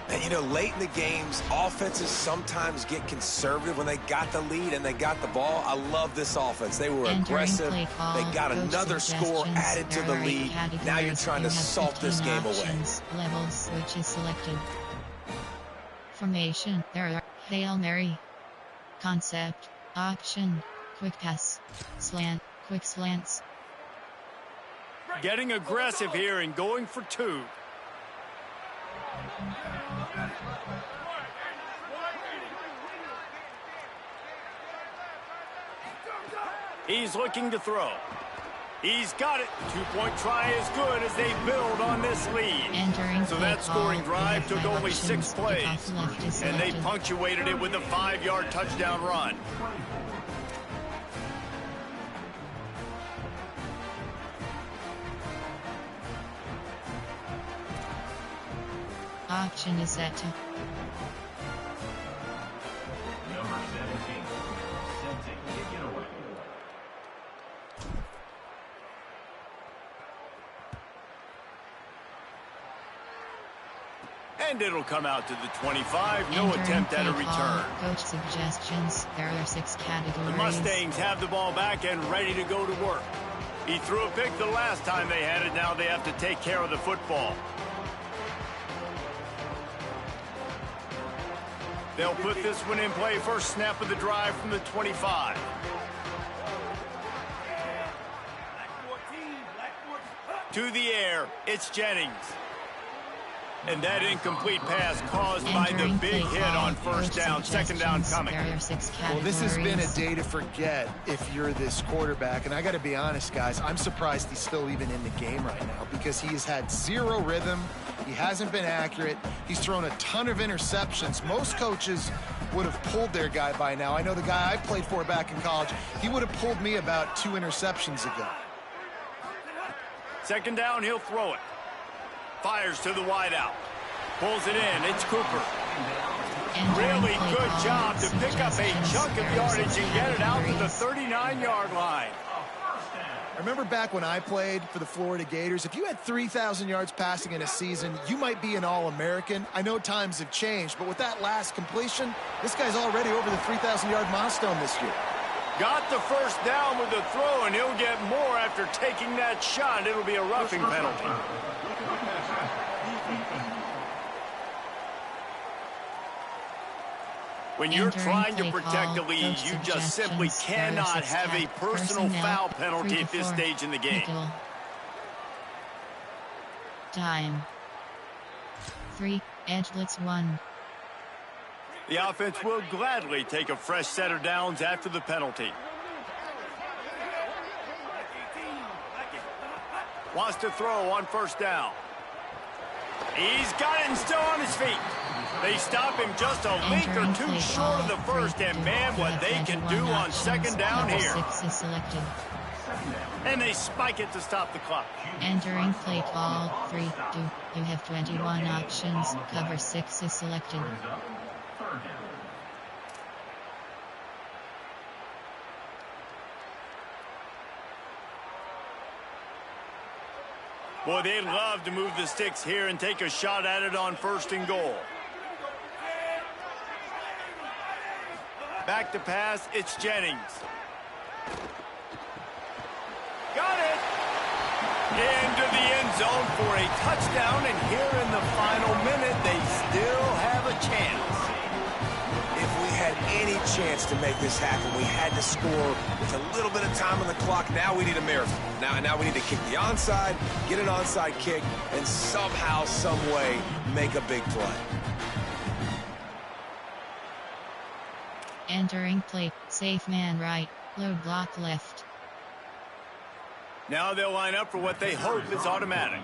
And, you know, late in the games, offenses sometimes get conservative when they got the lead and they got the ball. I love this offense. They were aggressive. They got another score added to the lead. Now you're trying to salt this game away. Levels, which is selected. Formation, there are Hail Mary. Concept, option, quick pass, slant, quick slants. Getting aggressive here and going for 2. He's looking to throw. He's got it. 2-point try is good as they build on this lead. So that scoring drive took only 6 plays. And they punctuated it with a 5-yard touchdown run. Option is set to. Number 17. And it'll come out to the 25. No Entering attempt at a play call. return. Coach suggestions. There are 6 categories. The Mustangs have the ball back and ready to go to work. He threw a pick the last time they had it. Now they have to take care of the football. They'll put this one in play. First snap of the drive from the 25. To the air, it's Jennings. And that incomplete pass caused by the big hit on first down. Second down coming. Well, this has been a day to forget if you're this quarterback. And I got to be honest, guys, I'm surprised he's still even in the game right now because he has had 0 rhythm. He hasn't been accurate. He's thrown a ton of interceptions. Most coaches would have pulled their guy by now. I know the guy I played for back in college, he would have pulled me about 2 interceptions ago. Second down, he'll throw it. Fires to the wideout. Pulls it in. It's Cooper. Really good job to pick up a chunk of yardage and get it out to the 39-yard line. I remember back when I played for the Florida Gators, if you had 3,000 yards passing in a season, you might be an All-American. I know times have changed, but with that last completion, this guy's already over the 3,000-yard milestone this year. Got the first down with the throw, and he'll get more after taking that shot. It'll be a roughing penalty. When you're trying to protect the lead, you just simply cannot have a personal foul penalty at this stage in the game. Time. 3, edge blitz 1. The offense will gladly take a fresh set of downs after the penalty. Wants to throw on first down. He's got it and still on his feet. They stop him just a length or 2 short of the first, and man, what they can do on second down here. And they spike it to stop the clock. Entering play call 3-2. You have 21 options. Cover 6 is selected. Boy, they'd love to move the sticks here and take a shot at it on first and goal. Back to pass, it's Jennings. Got it! Into the end zone for a touchdown, and here in the final minute, they still have a chance. If we had any chance to make this happen, we had to score with a little bit of time on the clock. Now we need a miracle. Now we need to kick the onside, get an onside kick, and somehow, some way, make a big play. Entering play, safe man right, low block left. Now they'll line up for what they hope is automatic.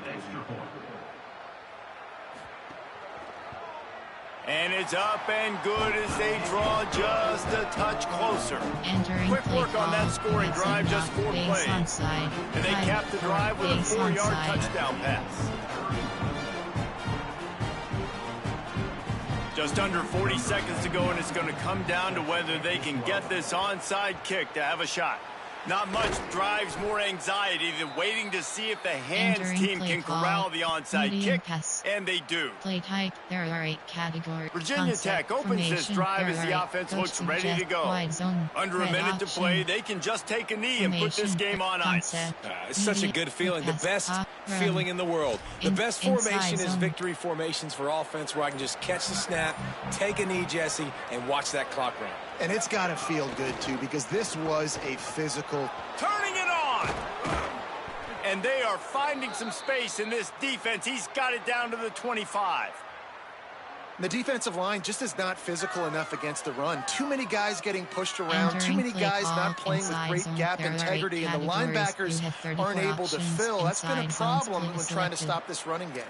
And it's up and good as they draw just a touch closer. Entering Quick work on that scoring drive, just 4 plays. Onside, and they cap the drive with a 4-yard onside. touchdown pass. Just under 40 seconds to go, and it's going to come down to whether they can get this onside kick to have a shot. Not much drives more anxiety than waiting to see if the hands Entering team play can call, corral the onside medium kick, pass. and they do. Play type, there are 8 categories. Virginia Tech opens this drive as the offense looks ready to go. Under a minute to play, they can just take a knee and put this game on ice. It's such a good feeling, the best feeling in the world. The best formation is victory formations for offense where I can just catch the snap, take a knee, Jesse, and watch that clock run. And it's got to feel good, too, because this was a physical. Turning it on! And they are finding some space in this defense. He's got it down to the 25. The defensive line just is not physical enough against the run. Too many guys getting pushed around. Too many guys not playing with great gap integrity. And the linebackers aren't able to fill. That's been a problem when trying to stop this running game.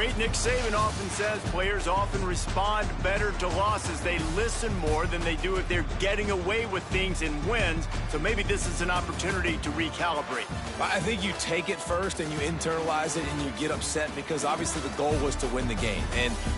great Nick Saban often says players often respond better to losses. They listen more than they do if they're getting away with things in wins. So maybe this is an opportunity to recalibrate. I think you take it first and you internalize it and you get upset because obviously the goal was to win the game.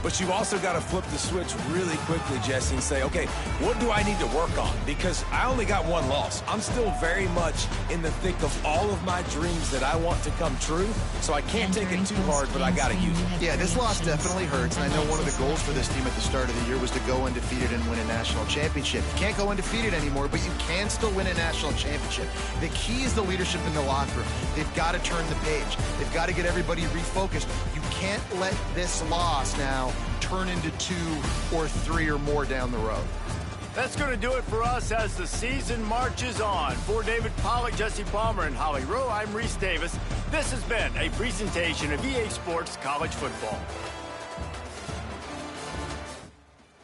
But you've also got to flip the switch really quickly, Jesse, and say, okay, what do I need to work on? Because I only got one loss. I'm still very much in the thick of all of my dreams that I want to come true. So I can't take it too hard, but I got to use it. Yeah, this loss definitely hurts, and I know one of the goals for this team at the start of the year was to go undefeated and win a national championship. You can't go undefeated anymore, but you can still win a national championship. The key is the leadership in the locker room. They've got to turn the page. They've got to get everybody refocused. You can't let this loss now turn into 2 or 3 or more down the road. That's going to do it for us as the season marches on. For David Pollack, Jesse Palmer, and Holly Rowe, I'm Reese Davis. This has been a presentation of EA Sports College Football.